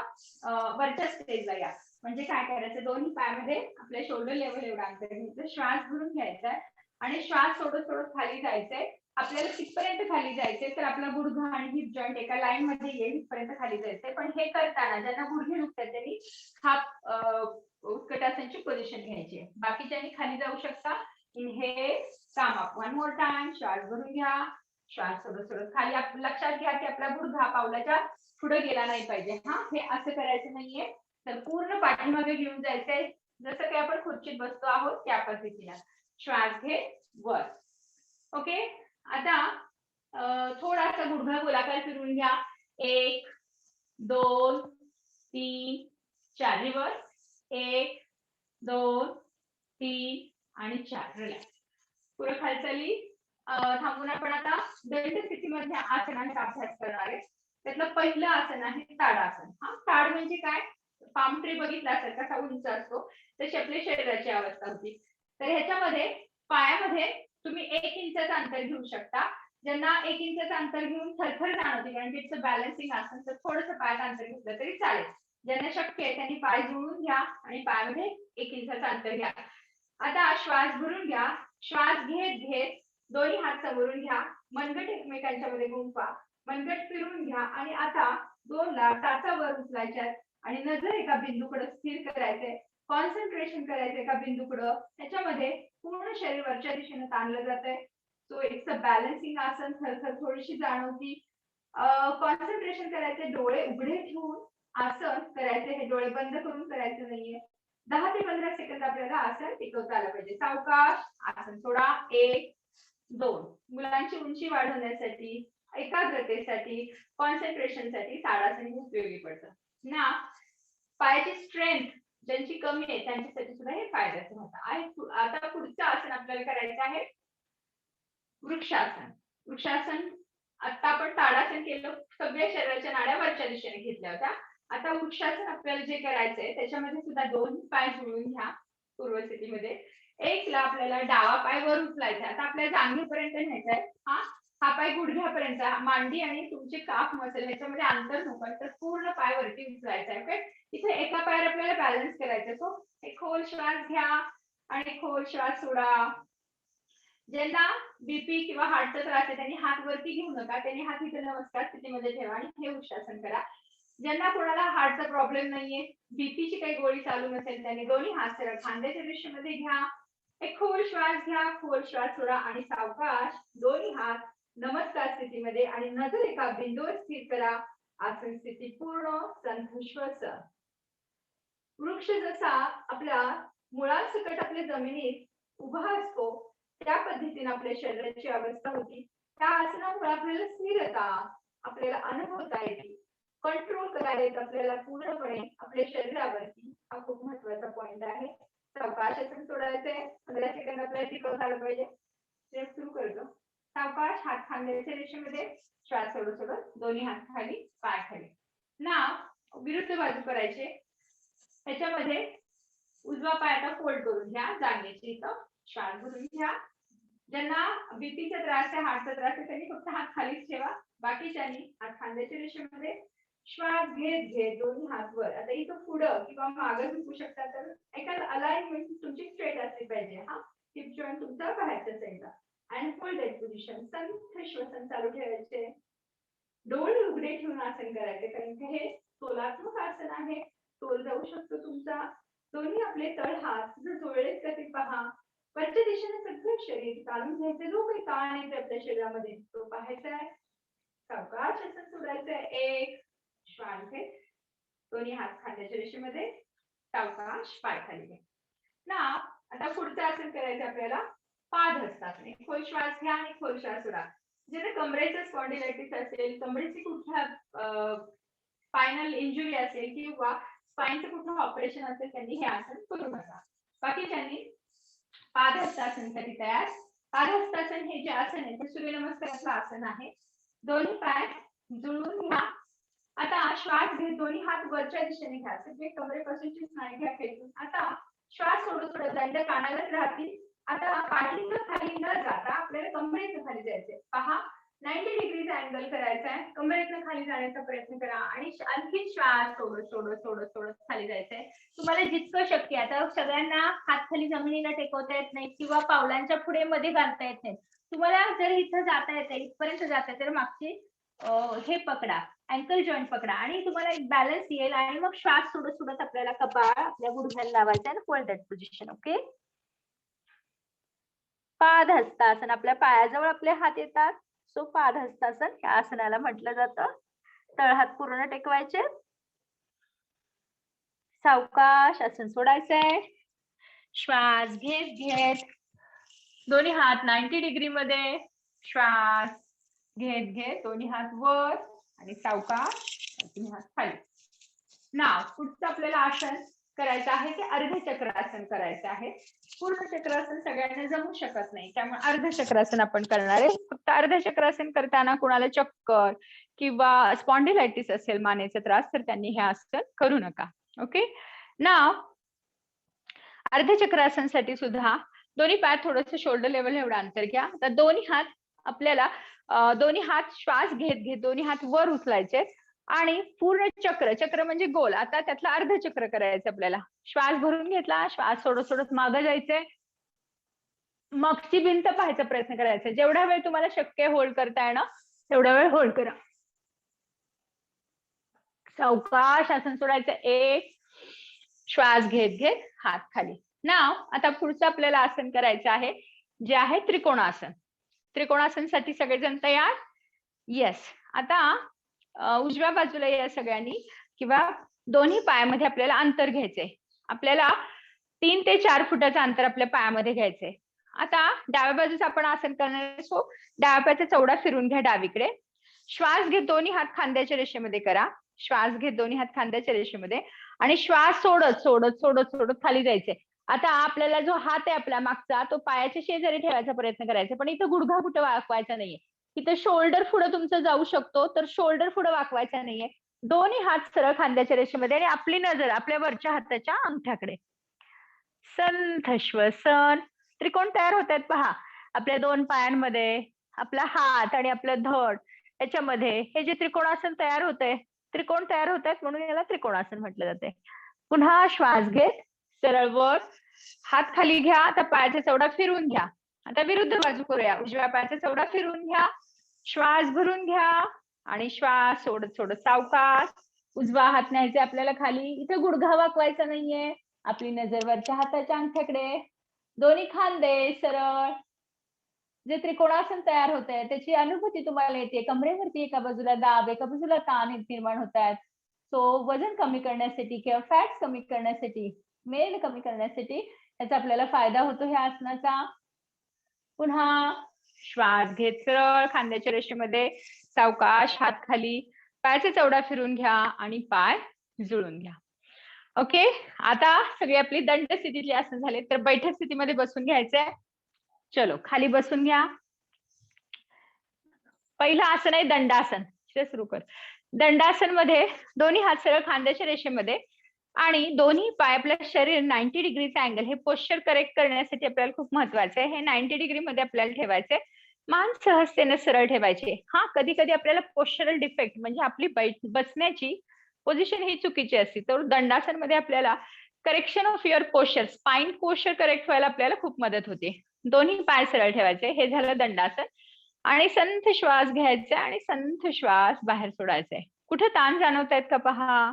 वरच्या स्टेजला या. म्हणजे काय करायचं, दोन्ही पायामध्ये आपल्या शोल्डर लेवल एवढा अंतर घ्यायचं, श्वास भरून घ्यायचा आणि श्वास सोडत सोडत खाली जायचंय. आपल्याला कितपर्यंत खाली जायचंय तर आपला गुडघा आणि हिप जॉईंट एका लाईन मध्ये येईल इथपर्यंत खाली जायचंय. पण हे करताना ज्यांना गुडघे दुखतात त्यांनी हात उत्कटासनची पोझिशन घ्यायची आहे. बाकीच्यांनी खाली जाऊ शकता. इनहेल, काम अप, 1 more time, श्वास भरून घ्या, श्वास सोडत सोडत खाली. लक्षात घ्या की आपला गुडघा पावलाच्या पुढे गेला नाही पाहिजे. हा, हे असं करायचं नाहीये, तर पूर्ण पाठीमागे घेऊन जायचंय, जसं की आपण खुर्चीत बसतो आहोत त्या पद्धतीने. श्वास घे वर. ओके, आता थोडासा गुडघा गोलाकार फिरवून घ्या. 1 2 3 4 रिव्हर्स. 1 2 3 आणि 4 रिलॅक्स. पुढे हालचाली थांबून आपण आता दंड स्थितीमध्ये आसनांचा अभ्यास करणार आहे. त्यातलं पहिलं आसन आहे ताडासन. हा, ताड म्हणजे काय, पाम ट्री बघितला असेल कसा उंच असतो तशी आपल्या शरीराची अवस्था होती. तर ह्याच्यामध्ये पायामध्ये तुम्ही 1 इंचाचं अंतर घेऊ शकता. ज्यांना 1 इंचाचं अंतर घेऊन थरथर जाणवते कारण की इट्स बॅलन्सिंग आसन, तर थोडंसं पायात अंतर घेतलं तरी चालेल. ज्यांना शक्य आहे त्यांनी पाय जुळून घ्या आणि पायामध्ये 1 इंचाचं अंतर घ्या. आता श्वास भरून घ्या, श्वास घेत घेत दोन्ही हात समोरून घ्या, मनगट एकमेकांच्या मध्ये गुंफा, मनगट फिरून घ्या आणि आता 2 ला टाचावर उचलायच्या आणि नजर एका बिंदूकडे स्थिर करायचंय, कॉन्सन्ट्रेशन करायचं एका बिंदूकडे. त्याच्यामध्ये पूर्ण शरीर वरच्या दिशेने ताणलं जातंय. सो इट्स अ बॅलन्सिंग आसन. थरथर थोडीशी जाणवती. कॉन्सन्ट्रेशन करायचे, डोळे उघडे ठेवून आसन करायचे, हे डोळे बंद करून करायचं नाहीये. 10 ते 15 सेकंद आपल्याला आसन टिकवता आलं पाहिजे. सावकाश आसन सोडा. 1 2. मुलांची उंची वाढवण्यासाठी, एकाग्रतेसाठी, कॉन्सन्ट्रेशनसाठी ताडासन उपयोगी पडतं ना. पायाची स्ट्रेंथ ज्यांची कमी आहे त्यांच्यासाठी सुद्धा हे फायद्याचं होतं. आता पुढचं आसन आपल्याला करायचं आहे वृक्षासन. वृक्षासन आता आपण ताडासन केलं, सगळ्या शरीराच्या नाड्या वरच्या दिशेने घेतल्या होत्या. आता वृक्षासन आपल्याला जे करायचंय त्याच्यामध्ये सुद्धा 2 पाय जुळून घ्या पूर्व स्थितीमध्ये. एकला आपल्याला डावा पाय वर उचलायचा. आता आपल्या जांघेपर्यंत न्यायचा आहे. हा पाय गुडघ्यापर्यंत, मांडी आणि तुमचे काफ मसल ह्याच्यामध्ये अंतर नको तर पूर्ण पाय वरती उचलायचा आहे. ओके, इथे एका पायावर आपल्याला बॅलन्स करायचा. सो एक खोल श्वास घ्या आणि खोल श्वास सोडा. ज्यांना बीपी किंवा हार्टचा त्रास आहे त्यांनी हात वरती घेऊ नका, त्यांनी हात इथे नमस्कार स्थितीमध्ये ठेवा आणि हे वृक्षासन करा. ज्यांना कोणाला हार्टचा प्रॉब्लेम नाहीये, बीपीची काही गोळी चालू नसेल त्यांनी दोन्ही हात सरळ खांद्याच्या दिशेमध्ये घ्या. एक खोल श्वास घ्या, खोल श्वास सोडा आणि सावकाश दोन्ही हात नमस्कार स्थितीमध्ये आणि नजर एका बिंदूवर स्थिर करा. आसन स्थिती पूर्ण. संतश्वासन. वृक्ष जसा आपल्या मुळासकट आपल्या जमिनीत उभा असतो त्या पद्धतीने आपल्या शरीराची अवस्था होती. त्या आसनामुळे आपल्याला स्थिरता आपल्याला अनुभवता येते, कंट्रोल करायला येत आपल्याला पूर्णपणे आपल्या शरीरावरती. हा खूप महत्वाचा पॉइंट आहे. सावकाश आसन सोडायचंय. 15 सेकंद आपल्याला टिकवून झालं पाहिजे. सुरू करतो. सावकाश हात खांद्याच्या रेषेमध्ये, श्वास सोडत सोडत दोन्ही हात खाली, पाय खाली. नाव विरुद्ध बाजू करायचे. त्याच्यामध्ये उजवा पाय आता फोल्ड करून घ्या जागेची इथं. श्वास भरून घ्या. ज्यांना बीपीचा त्रास आहे, हार्टचा त्रास आहे त्यांनी फक्त हात खालीच ठेवा. बाकीच्यांनी हात खांद्याच्या रेषेमध्ये श्वास घेत घेत दोन्ही हात वर. आता इथं पुढं किंवा मागे झुकू शकता तर एका अलाइनमेंट तुमची स्ट्रेट असली पाहिजे. हिप जॉईंट तुमचा बाहेरच्या साईडला. And fold that position. संथ श्वसन चालू ठेवायचे. डोळे उघडे ठेवून आसन करायचे कारण की हे तोलात्मक आसन आहे. तोल जाऊ शकतो तुमचा. दोन्ही आपले तळ हात जुळलेत का ते पहा. वरच्या दिशेने सगळं शरीर काढून घ्यायचं. जो काही ताण येते आपल्या शरीरामध्ये तो पाहायचा आहे. सावकाश आसन सोडायचं आहे. एक श्वास घेत दोन्ही हात खांद्याच्या रेषेमध्ये, सावकाश पाय खाली घ्या. ना आता पुढचं आसन करायचं आपल्याला पादहस्तासन. खोल श्वास घ्या आणि खोल श्वास सोडा. ज्याला कमरेचं स्पॉन्डिलायटिस असेल, कमरेची कुठल्या स्पायनल इंजुरी असेल किंवा स्पाइनचं कुठलं ऑपरेशन असेल त्यांनी हे आसन करू नका. बाकीच्यांनी पादहस्तासनासाठी तयार. पादहस्तासन हे जे आसन आहे ते सूर्यनमस्काराचं आसन आहे. दोन्ही पाय जुळवून घ्या. आता श्वास घेत दोन्ही हात वरच्या दिशेने घ्या. सगळे कमरेपासूनची स्नायू घ्या खेचून. आता श्वास सोडत सोडत दंड कानालाच राहतील. आता पाठीचं खाली न जाता आपल्याला कमरेचं खाली जायचंय. पहा 90 डिग्रीचा अँगल करायचा आहे. कमरेतनं खाली जाण्याचा प्रयत्न करा आणि आणखी श्वास सोडत सोडत सोडत सोडत खाली जायचंय. तुम्हाला जितकं शक्य. आता सगळ्यांना हात खाली जमिनीला टेकवता येत नाही किंवा पावलांच्या पुढे मध्ये घालता येत नाही. तुम्हाला जर इथं जाता येते, इथपर्यंत जाता येते तर मागची हे पकडा, अँकल जॉईंट पकडा आणि तुम्हाला एक बॅलन्स येईल आणि मग श्वास सोडत सोडत आपल्याला कपाळ आपल्या गुडघ्याला लावायचा आणि fold that position. Okay, padahastasana. आपल्या पायाजवळ आपले हात येतात. सो पादहस्तासन या आसनाला म्हटलं जातं. तळहात पूर्ण टेकवायचे. सावकाश आसन सोडायचंय. श्वास घेत घेत दोन्ही हात 90 डिग्री मध्ये. श्वास घेत घेत दोन्ही हात वर आणि सावकाश दोन्ही हात खाली. नाव पुढचं आपल्याला आसन करायचं आहे ते अर्धचक्रासन करायचं आहे. पूर्ण चक्रासन सगळ्यांना जमू शकत नाही त्यामुळे अर्धचक्रासन आपण करणार आहे. फक्त अर्धचक्रासन करताना कुणाला चक्कर किंवा स्पॉन्डिलायटिस असेल, मानेचा त्रास, तर त्यांनी हे आसन करू नका. ओके, नाव अर्धचक्रासनसाठी सुद्धा दोन्ही पाय थोडंसं शोल्डर लेवल एवढं अंतर घ्या. तर दोन्ही हात आपल्याला दोन्ही हात श्वास घेत घेत दोन्ही हात वर उचलायचे आणि पूर्ण चक्र, चक्र म्हणजे गोल, आता त्यातलं अर्धचक्र करायचं आपल्याला. श्वास भरून घेतला, श्वास सोडत सोडत मागं जायचंय. मगची भिंत पाहायचा प्रयत्न करायचा. जेवढा वेळ तुम्हाला शक्य होल्ड करता येणं तेवढा वेळ होल्ड करा. सावकाश आसन सोडायचं. एक श्वास घेत घेत हात खाली. नाव आता पुढचं आपल्याला आसन करायचं आहे जे आहे त्रिकोणासन. त्रिकोणासनसाठी सगळेजण तयार? येस. आता उजव्या बाजूला या सगळ्यांनी किंवा दोन्ही पायामध्ये आपल्याला अंतर घ्यायचंय. आपल्याला 3 ते 4 फुटाचं अंतर आपल्या पायामध्ये घ्यायचंय. आता डाव्या बाजूचं आपण आसन करणार. सो डाव्या पायाचा चौडा फिरून घ्या डावीकडे. श्वास घेत दोन्ही हात खांद्याच्या रेषेमध्ये करा. श्वास घेत दोन्ही हात खांद्याच्या रेषेमध्ये आणि श्वास सोडत सोडत सोडत सोडत खाली जायचंय. आता आपल्याला जो हात आहे आपला मागचा तो पायाच्या शेजारी ठेवायचा प्रयत्न करायचा, पण इथं गुडघा कुठं वाकवायचा नाहीये. इथं शोल्डर पुढे तुमचं जाऊ शकतो, तर शोल्डर पुढे वाकवायचा नाहीये. दोन्ही हात सरळ खांद्याच्या रेषेमध्ये आणि आपली नजर आपल्या वरच्या हाताच्या अंगठ्याकडे. संथ श्वसन. त्रिकोण तयार होत आहेत पहा. आपल्या दोन पायांमध्ये आपला हात आणि आपलं धड याच्यामध्ये हे जे त्रिकोणासन तयार होतंय, त्रिकोण तयार होत आहेत म्हणून याला त्रिकोणासन म्हटलं जाते. पुन्हा श्वास घेत सरळ वर, हात खाली घ्या. आता पायाचा चवडा फिरवून घ्या. आता विरुद्ध बाजू करूया. उजव्या पायाचा चवडा फिरवून घ्या, श्वास भरून घ्या आणि श्वास सोडत सोडत सावकाश उजवा हात न्यायचा आपल्याला खाली. इथे गुडघा वाकवायचा नाहीये. आपली नजर वरच्या हाताच्या अंगठ्याकडे, दोन्ही खांदे सरळ. जे त्रिकोणासन तयार होत आहे त्याची अनुभूती तुम्हाला येते. कमरेवरती एका बाजूला दाब, एका बाजूला ताण निर्माण होत आहेत. सो वजन कमी करण्यासाठी किंवा फॅट कमी करण्यासाठी, मेद कमी करण्यासाठी याचा आपल्याला फायदा होतो ह्या आसनाचा. पुन्हा श्वास घेत सरळ खांद्याच्या रेषेमध्ये सावकाश हात खाली, पायाचा चवडा फिरून घ्या आणि पाय जुळून घ्या. ओके, आता सगळी आपली दंड स्थितीतली आसन झाले. तर बैठक स्थितीमध्ये बसून घ्यायचंय. चलो खाली बसून घ्या. पहिलं आसन आहे दंडासन. सुरू कर. दंडासन मध्ये दोन्ही हात सरळ खांद्याच्या रेषेमध्ये आणि दोन्ही पाय, आपलं शरीर 90 डिग्रीचा अँगल, हे पोश्चर करेक्ट करण्यासाठी आपल्याला खूप महत्वाचं आहे. हे 90 डिग्री मध्ये आपल्याला ठेवायचे. मान सहजतेने सरळ ठेवायचे. हा, कधी कधी आपल्याला पोश्चरल डिफेक्ट म्हणजे आपली बसण्याची पोझिशन ही चुकीची असते. तर दंडासन मध्ये आपल्याला correction of your posture, spine posture correct व्हायला आपल्याला खूप मदत होते. दोन्ही पाय सरळ ठेवायचे. हे झालं दंडासन. आणि संथ श्वास घ्यायचा आणि संथ श्वास बाहेर सोडायचा. कुठे ताण जाणवत आहेत का पहा.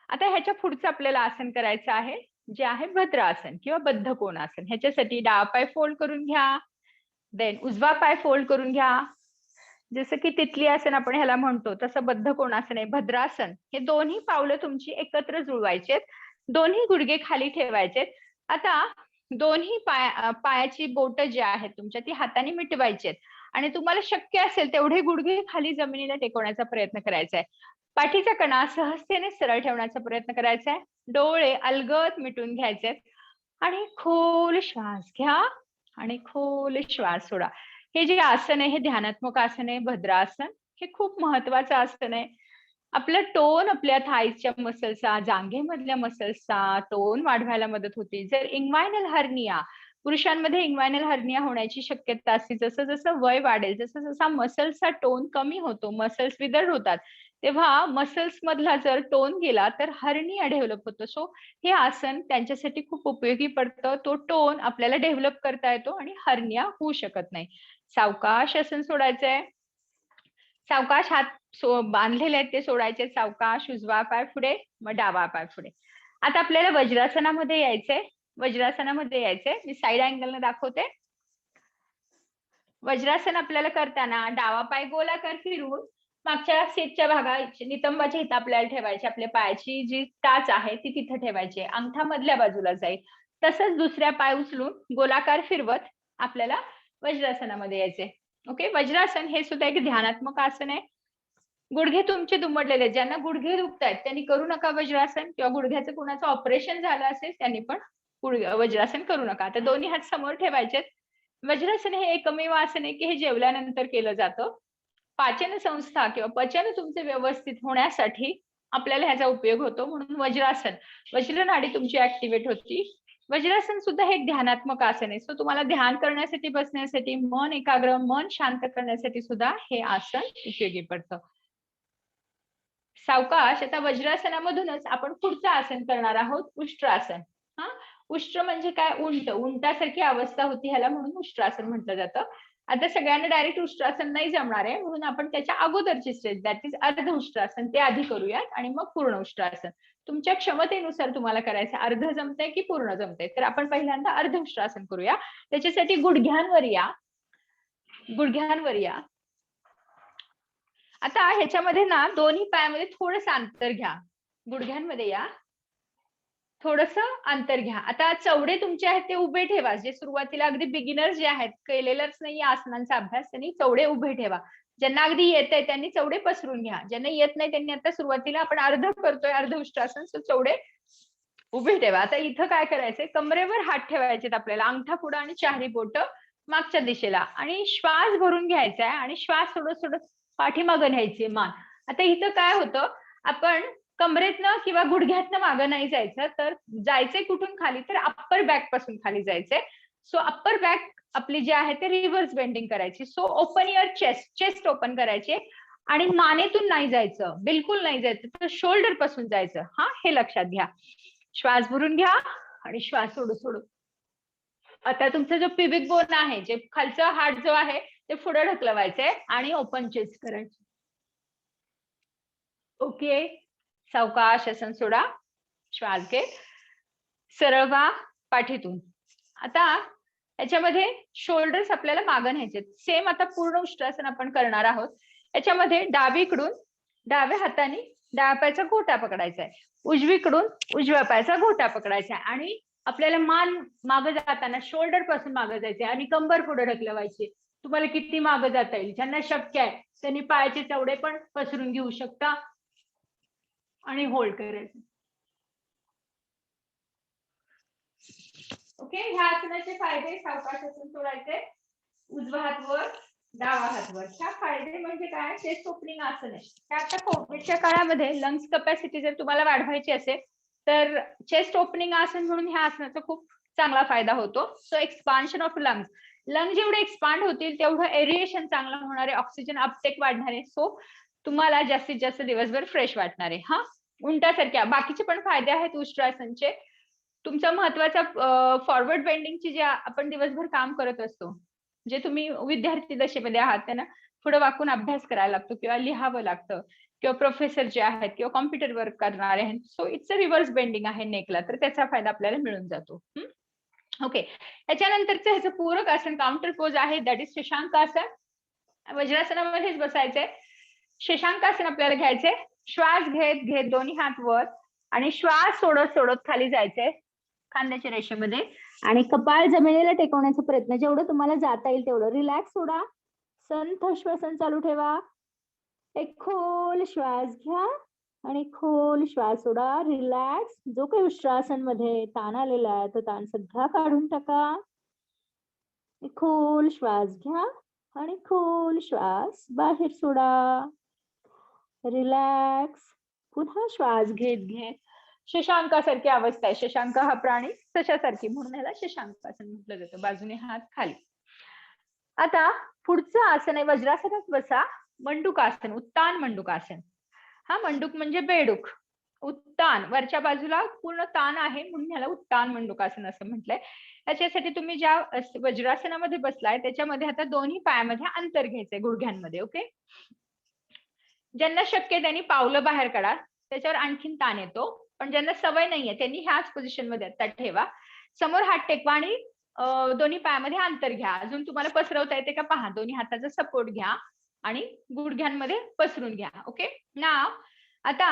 आता ह्याच्या पुढचं आपल्याला आसन करायचं आहे, जे आहे भद्रासन किंवा बद्ध कोणासन. ह्याच्यासाठी डावा पाय फोल्ड करून घ्या, देन उजवा पाय फोल्ड करून घ्या. जसं की तिथली आसन आपण ह्याला म्हणतो तसं बद्ध कोणासन आहे. भद्रासन हे दोन्ही पावलं तुमची एकत्र जुळवायचेत, दोन्ही गुडघे खाली ठेवायचेत. आता दोन्ही पायाची बोट जी आहेत तुमच्या ती हाताने मिटवायची आहेत आणि तुम्हाला शक्य असेल तेवढे गुडघे खाली जमिनीला टेकवण्याचा प्रयत्न करायचा आहे. पाठीचा कणा सहजतेने सरळ ठेवण्याचा प्रयत्न करायचा आहे. डोळे अलगद मिटून घ्यायचे आणि खोल श्वास घ्या आणि खोल श्वास सोडा. हे जे आसन आहे हे ध्यानात्मक आसन आहे, भद्रासन. हे खूप महत्वाचं आसन आहे. आपलं टोन, आपल्या थाईच्या मसल्सचा, जांघेमधल्या मसल्सचा टोन वाढवायला मदत होते. जर इंग्वायनल हर्निया, पुरुषांमध्ये इंग्वायनल हर्निया होण्याची शक्यता असते. जसं जसं वय वाढेल जसं जसा मसल्सचा टोन कमी होतो, मसल्स विदर्ड होतात, तेव्हा मसल्स मधला जर टोन गेला तर हर्निया डेव्हलप होतो. सो हे आसन त्यांच्यासाठी खूप उपयोगी पडतं. तो टोन आपल्याला डेव्हलप करता येतो आणि हर्निया होऊ शकत नाही. सावकाश आसन सोडायचंय. सावकाश हात बांधलेले आहेत ते सोडायचे. सावकाश उजवा पाय पुढे, मग डावा पाय पुढे. आता आपल्याला वज्रासनामध्ये यायचंय. वज्रासनामध्ये यायचंय. मी साईड अँगलने दाखवते. वज्रासन आपल्याला करताना डावा पाय गोलाकार फिरवून मागच्या सेटच्या भागात नितंबाच्या इथं आपल्याला ठेवायचे. आपल्या पायाची जी टाच आहे ती तिथं ठेवायची. अंगठा मधल्या बाजूला जाईल. तसंच दुसऱ्या पाय उचलून गोलाकार फिरवत आपल्याला वज्रासनामध्ये यायचे. ओके, वज्रासन हे सुद्धा एक ध्यानात्मक आसन आहे. गुडघे तुमचे दुमडलेले, ज्यांना गुडघे दुखतायत त्यांनी करू नका वज्रासन, किंवा गुडघ्याचं कुणाचं ऑपरेशन झालं असेल त्यांनी पण वज्रासन करू नका. आता दोन्ही हात समोर ठेवायचे. वज्रासन हे एकमेव आसन आहे की हे जेवल्यानंतर केलं जातं. पाचन संस्था किंवा पचन तुमचे व्यवस्थित होण्यासाठी आपल्याला ह्याचा उपयोग होतो, म्हणून वज्रासन, वज्रनाडी तुमची ऍक्टिव्हेट होती. वज्रासन सुद्धा हे एक ध्यानात्मक आसन आहे. सो तुम्हाला ध्यान करण्यासाठी, बसण्यासाठी, मन एकाग्र, मन शांत करण्यासाठी सुद्धा हे आसन उपयोगी पडतं. सावकाश आता वज्रासनामधूनच आपण पुढचं आसन करणार आहोत, उष्ट्रासन. हा, उष्ट्र म्हणजे काय, उंट, उंटासारखी अवस्था होती ह्याला, म्हणून उष्ट्रासन म्हटलं जातं. आता सगळ्यांना डायरेक्ट उष्ट्रासन नाही जमणार आहे, म्हणून आपण त्याच्या अगोदरची स्टेज, दॅट इज अर्ध उष्ट्रासन, ते आधी करूयात आणि मग पूर्ण उष्ट्रासन. तुमच्या क्षमतेनुसार तुम्हाला करायचं, अर्ध जमतंय की पूर्ण जमतंय. तर आपण पहिल्यांदा अर्ध उष्ट्रासन करूया. त्याच्यासाठी गुडघ्यांवर या, गुडघ्यांवर या. आता ह्याच्यामध्ये ना दोन्ही पायामध्ये थोडंसं अंतर घ्या. गुडघ्यांमध्ये या, थोडंसं अंतर घ्या. आता चवडे तुमचे आहेत ते उभे ठेवा. जे सुरुवातीला अगदी बिगिनर्स जे आहेत, केलेलंच नाही आसनांचा अभ्यास, त्यांनी चवडे उभे ठेवा. ज्यांना अगदी येत आहे त्यांनी चवडे पसरून घ्या. ज्यांना येत नाही त्यांनी आता सुरुवातीला आपण अर्ध करतोय, अर्ध उष्ट्रासन, सो चवडे उभे ठेवा. आता इथं काय करायचंय, कमरेवर हात ठेवायचे आपल्याला, अंगठा पुढं आणि चारी बोट मागच्या दिशेला, आणि श्वास भरून घ्यायचा आहे आणि श्वास सोडत सोडत पाठीमागं न्यायचे मान. आता इथं काय होतं, आपण कमरेतनं किंवा गुडघ्यातनं मागं नाही जायचं, तर जायचंय कुठून खाली, तर अप्पर बॅक पासून खाली जायचंय. सो अप्पर बॅक आपली जी आहे ते रिव्हर्स बेंडिंग करायची. So open your chest open करायची आणि मानेतून नाही जायचं, बिलकुल नाही जायचं, तर शोल्डर पासून जायचं. हा, हे लक्षात घ्या. श्वास भरून घ्या आणि श्वास सोडू. आता तुमचा जो पिबिक बोन आहे, जे खालचा हार्ट जो आहे ते पुढे ढकलवायचंय आणि ओपन चेस्ट करायचं. ओके, सावकाश आसन सोडा, श्वास घे, सरळ व्हा पाठीतून. आता याच्यामध्ये शोल्डर्स आपल्याला मागं न्यायचे. सेम आता पूर्ण उष्ट्रासन आपण करणार आहोत. याच्यामध्ये डावीकडून डाव्या हाताने डाव्या पायाचा घोटा पकडायचा आहे, उजवीकडून उजव्या पायाचा घोटा पकडायचा आहे आणि आपल्याला मान मागं जाताना शोल्डर पासून मागं जायचे आणि कंबर पुढे ढकलवायची. तुम्हाला किती मागं जाता येईल, ज्यांना शक्य आहे त्यांनी पायाचे चवडे पण पसरून घेऊ शकता आणि होल्ड करायचं. ओके, ह्या आसनाचे फायदे, सावकाश आसन सोडायचे, उजवा हात वर, डावा हात वर. ह्या फायदे म्हणजे काय, चेस्ट ओपनिंग आसन आहे. हे आता कोविडच्या काळामध्ये लंग्स कपॅसिटी जर तुम्हाला वाढवायची असेल तर चेस्ट ओपनिंग आसन म्हणून ह्या आसनाचा खूप चांगला फायदा होतो. So expansion of lungs, lung जेवढे एक्सपांड होतील तेवढं एरिएशन चांगलं होणार आहे, ऑक्सिजन अपटेक वाढणार आहे. सो तुम्हाला जास्तीत जास्त दिवसभर फ्रेश वाटणार आहे. हा, उंटासारख्या बाकीचे पण फायदे आहेत उष्ट्रासनचे. तुमचा महत्वाचा फॉरवर्ड बेंडिंगची जे आपण दिवसभर काम करत असतो, जे तुम्ही विद्यार्थी दशेमध्ये आहात त्यांना पुढे वाकून अभ्यास करायला लागतो किंवा लिहावं लागतं, किंवा प्रोफेसर जे आहेत किंवा कॉम्प्युटर वर्क करणारे आहेत. So it's a reverse bending आहे नेकला, तर त्याचा फायदा आपल्याला मिळून जातो. ओके, याच्यानंतरचं ह्याचं पूरक आसन काउंटर पोज आहे, दॅट इज शशांक आसन. वज्रासनामध्येच बसायचंय. शशांक आसन आपल्याला घ्यायचंय. श्वास घेत घेत दोन्ही हात वर आणि श्वास सोडत सोडत खाली जायचंय खांद्याच्या रेषेमध्ये आणि कपाळ जमिनीला टेकवण्याचा प्रयत्न, जेवढं तुम्हाला जाता येईल तेवढं. रिलॅक्स सोडा, संथ श्वसन चालू ठेवा. एक खोल श्वास घ्या आणि खोल श्वास सोडा. रिलॅक्स. जो काही उष्ट्रासन मध्ये ताण आलेला आहे तो ताण सगळा काढून टाका. एक खोल श्वास घ्या आणि खोल श्वास बाहेर सोडा. रिलॅक्स. पुन्हा श्वास घेत घेत शशांकासारखी अवस्था आहे. शशांक हा प्राणी तशासारखी, म्हणून याला शशांकासन म्हटलं जातं. बाजूने हात खाली. आता पुढचं आसन आहे, वज्रासनात बसा. मंडूकासन, उत्तान मंडूकासन. हा, मंडूक म्हणजे बेडूक, उत्तान वरच्या बाजूला पूर्ण ताण आहे म्हणून ह्याला उत्तान मंडूकासन असं म्हटलंय. त्याच्यासाठी तुम्ही ज्या वज्रासनामध्ये बसलाय त्याच्यामध्ये आता दोन्ही पायामध्ये अंतर घ्यायचंय गुडघ्यांमध्ये. ओके, ज्यांना शक्य त्यांनी पावलं बाहेर काढा, त्याच्यावर आणखीन ताण येतो. पण ज्यांना सवय नाहीये त्यांनी ह्याच पोझिशन मध्ये आता ठेवा. समोर हात टेकवा आणि दोन्ही पायामध्ये अंतर घ्या. अजून तुम्हाला पसरवता येते का पहा. दोन्ही हाताचा सपोर्ट घ्या आणि गुडघ्यांमध्ये पसरून घ्या. ओके, नाव आता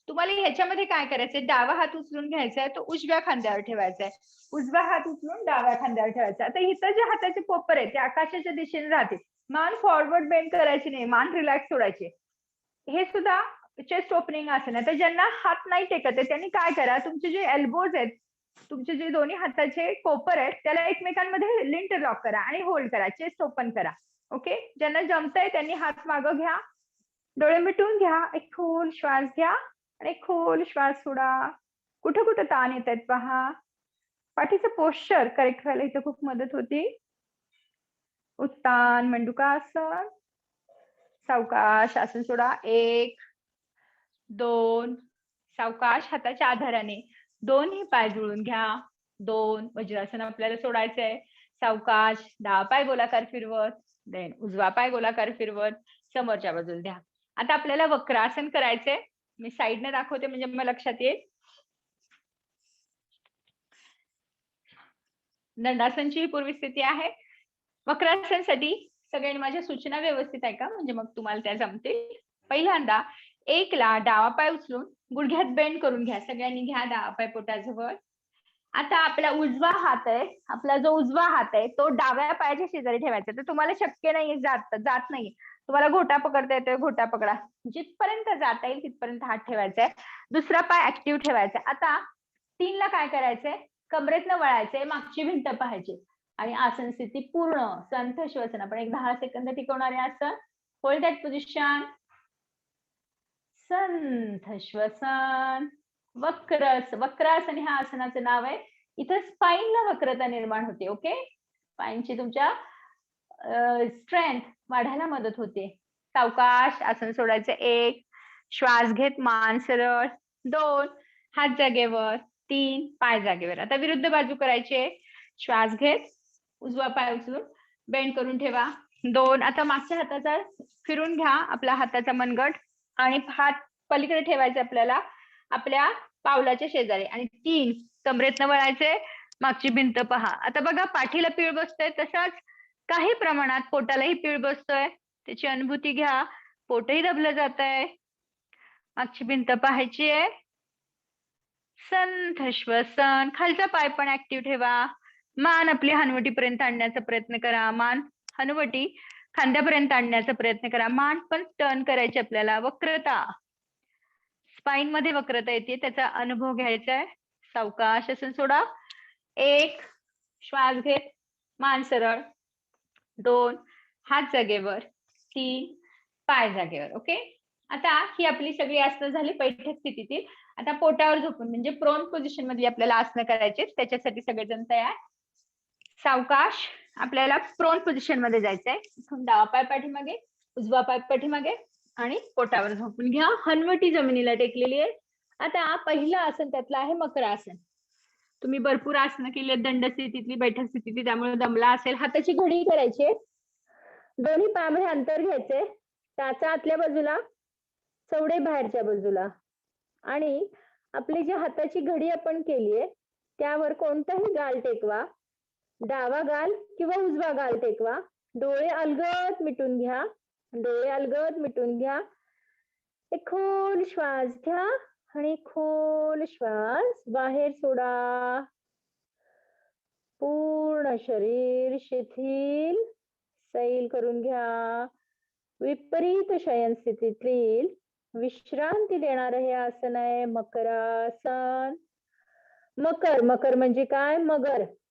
तुम्हाला ह्याच्यामध्ये काय करायचंय, डावा हात उचलून घ्यायचा आहे, तो उजव्या खांद्यावर ठेवायचा आहे. उजवा हात उचलून डाव्या खांद्यावर ठेवायचा. आता इथं जे हाताचे कोपर आहे ते आकाशाच्या दिशेने राहते. मान फॉरवर्ड बेंड करायची नाही, मान रिलॅक्स सोडायची. हे सुद्धा चेस्ट ओपनिंग आसन आहे. तर ज्यांना हात नाही टेकत आहे त्यांनी काय करा, तुमचे जे एल्बोज आहेत, तुमचे जे दोन्ही हाताचे कोपर आहेत त्याला एकमेकांमध्ये इंटरलॉक करा आणि होल्ड करा, चेस्ट ओपन करा. ओके, ज्यांना जमतंय त्यांनी हात मागं घ्या, डोळे मिटून घ्या, एक खोल श्वास घ्या आणि एक खोल श्वास सोडा. कुठं कुठं ताण येत आहेत पहा. पाठीचं पोश्चर करेक्ट व्हायला इथं खूप मदत होती. उत्तान मंडूकासन. सावकाश आसन सोडा. 1 2, सावकाश हाताच्या आधाराने दोन्ही पाय जुळून घ्या. 2, वज्रासन आपल्याला सोडायचंय. सावकाश डावा पाय गोलाकार फिरवत, देन उजवा पाय गोलाकार फिरवत समोरच्या बाजूला द्या. आता आपल्याला वक्रासन करायचंय. मी साईडने दाखवते म्हणजे मला लक्षात येईल. दंडासनची ही पूर्वी स्थिती आहे. वक्रासनसाठी सगळ्यांनी माझ्या सूचना व्यवस्थित ऐका म्हणजे मग तुम्हाला त्या जमतील. पहिल्यांदा 1 ला डावा पाय उचलून गुडघ्यात बेंड करून घ्या. सगळ्यांनी घ्या डावा पाय पोटाजवळ. आता आपला उजवा हात आहे, आपला जो उजवा हात आहे तो डाव्या पायाच्या शेजारी ठेवायचा. तर तुम्हाला शक्य नाहीये, जात नाही, तुम्हाला घोटा पकडता येतोय, घोटा पकडा. जिथपर्यंत जाता येईल तिथपर्यंत हात ठेवायचा आहे. दुसरा पाय ऍक्टिव्ह ठेवायचा. आता 3 ला काय करायचंय, कमरेतनं वळायचंय, मागची भिंत पाहायची आणि आसन स्थिती पूर्ण संथ श्वसन. आपण एक 10 सेकंद टिकवणारे आसन. Hold that position. संथ श्वसन. वक्रासन ह्या आसनाचं नाव आहे. इथं स्पाईनला वक्रता निर्माण होते. ओके, स्पाईनची तुमच्या स्ट्रेंथ वाढायला मदत होते. सावकाश आसन सोडायचं. 1 श्वास घेत मान सरळ. 2 हात जागेवर. 3 पाय जागेवर. आता विरुद्ध बाजू करायचे. श्वास घेत उजवा पाय उचलून बेंड करून ठेवा. 2 आता मागच्या हाताचा फिरून घ्या आपला हाताचा मनगट आणि हात पलीकडे ठेवायचे आपल्याला आपल्या पावलाच्या शेजारी. आणि 3 कमरेतनं वळायचे. मागची भिंत पहा. आता बघा पाठीला पीळ बसतोय तसाच काही प्रमाणात पोटालाही पीळ बसतोय. त्याची अनुभूती घ्या. पोटही दबलं जात आहे. मागची भिंत पाहायची आहे. संथ श्वसन. खालचा पाय पण ऍक्टिव्ह ठेवा. मान आपली हनवटीपर्यंत आणण्याचा प्रयत्न करा. मान हनवटी खांद्यापर्यंत आणण्याचा प्रयत्न करा. मान पण टर्न करायची आपल्याला. वक्रता स्पाईन मध्ये वक्रता येते त्याचा अनुभव घ्यायचा आहे. सावकाश आसन सोडा. 1 श्वास घेत मान सरळ. 2 हात जागेवर. 3 पाय जागेवर. ओके, आता ही आपली सगळी आसनं झाली बैठक स्थितीतील. आता पोटावर झोपून म्हणजे प्रोन पोझिशन मध्ये आपल्याला आसनं करायचे. त्याच्यासाठी सगळेजण तयार. सावकाश आपल्याला प्रोन पोझिशन मध्ये जायचंय. इथून डावा पाय पाठीमागे, उजवा पाय पाठीमागे आणि पोटावर झोपून घ्या. हनवटी जमिनीला टेकलेली आहे. आता पहिलं आसन त्यातलं आहे मकरासन. तुम्ही भरपूर आसनं केली दंड स्थितीतली, बैठक स्थितीतली, त्यामुळे दमला असेल. हाताची घडी करायची. दोन्ही पायामध्ये अंतर घ्यायचे. टाचा आतल्या बाजूला, चवडे बाहेरच्या बाजूला. आणि आपली जी हाताची घडी आपण केलीये त्यावर कोणताही गाल टेकवा. डावा गाल किंवा उजवा गाल टेकवा. डोळे अलगद मिटून घ्या. डोळे अलगद मिटून घ्या. एक खोल श्वास घ्या आणि खोल श्वास बाहेर सोडा. पूर्ण शरीर शिथिल सैल करून घ्या. विपरीत शयन स्थितीतील विश्रांती देणारं हे आसन आहे मकरासन. मकर म्हणजे काय?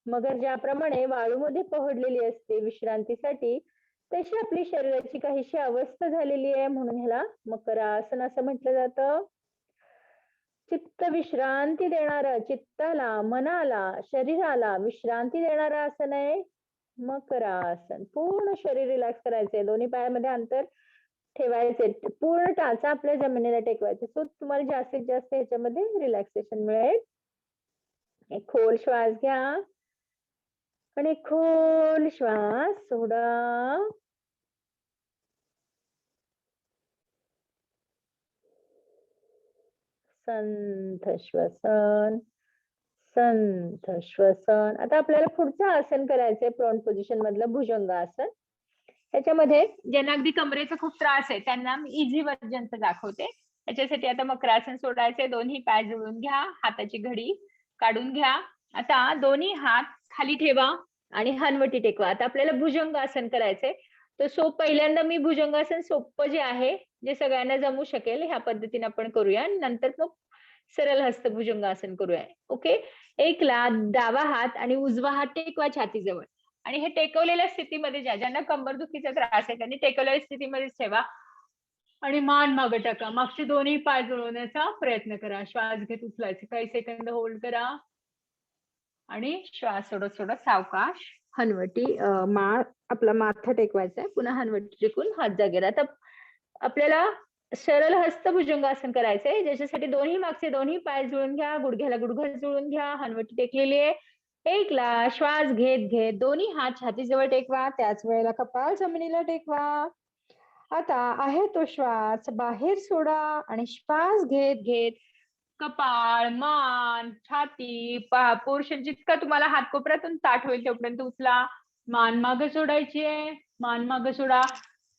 मगर ज्याप्रमाणे वाळूमध्ये पहडलेली असते विश्रांतीसाठी, तशी आपली शरीराची काहीशी अवस्था झालेली आहे, म्हणून ह्याला मकरासन असं म्हटलं जातं. चित्त विश्रांती देणारं, चित्ताला, मनाला, शरीराला विश्रांती देणारं आसन आहे मकरासन. पूर्ण शरीर रिलॅक्स करायचंय. दोन्ही पायामध्ये अंतर ठेवायचे. पूर्ण टाचा आपल्या जमिनीला टेकवायचे. सो तुम्हाला जास्तीत जास्त ह्याच्यामध्ये रिलॅक्सेशन मिळेल. एक खोल श्वास घ्या आणि खोल श्वास सोडा. संथ श्वसन, संथ श्वसन. आता आपल्याला पुढचं आसन करायचंय प्रोन पोझिशन मधलं भुजंगासन. त्याच्यामध्ये ज्यांना अगदी कमरेचा खूप त्रास आहे त्यांना मी इझी वर्जनचं दाखवते. त्याच्यासाठी आता मकरासन सोडायचे. दोन्ही पाय जुळून घ्या. हाताची घडी काढून घ्या. आता दोन्ही हात खाली ठेवा आणि हनवटी टेकवा. आता आपल्याला भुजंगासन करायचंय. तर पहिल्यांदा मी भुजंगासन सोपं जे आहे, जे सगळ्यांना जमू शकेल, ह्या पद्धतीने आपण करूया. नंतर मग सरळ हस्त भुजंगासन करूया. ओके, एकला डावा हात आणि उजवा हात टेकवा छातीजवळ. आणि हे टेकवलेल्या स्थितीमध्ये ज्यांना कंबरदुखीचा त्रास आहे त्यांनी टेकवलेल्या स्थितीमध्येच ठेवा आणि मान मागे टाका. मागचे दोन्ही पाय जुळवण्याचा प्रयत्न करा. श्वास घेत उचलायचे. काही सेकंद होल्ड करा आणि श्वास सोडत सोडत सावकाश हनवटी आपला माथा टेकवायचा आहे. पुन्हा हनवटी टेकून हात जागेवर. आता आपल्याला सरळ हस्त भुजंगासन करायचंय, ज्याच्यासाठी दोन्ही मागचे दोन्ही पाय जुळून घ्या. गुडघ्याला गुडघा जुळून घ्या. हनवटी टेकलेली आहे. एकला श्वास घेत घेत दोन्ही हात छातीजवळ टेकवा. त्याच वेळेला कपाळ जमिनीला टेकवा. आता आहे तो श्वास बाहेर सोडा आणि श्वास घेत घेत कपाळ, मान, छाती पोर्शन जितका तुम्हाला हात कोपऱ्यातून ताठ होईल तेवढ्यापर्यंत उचला. मान मागे सोडायची आहे. मान मागे सोडा.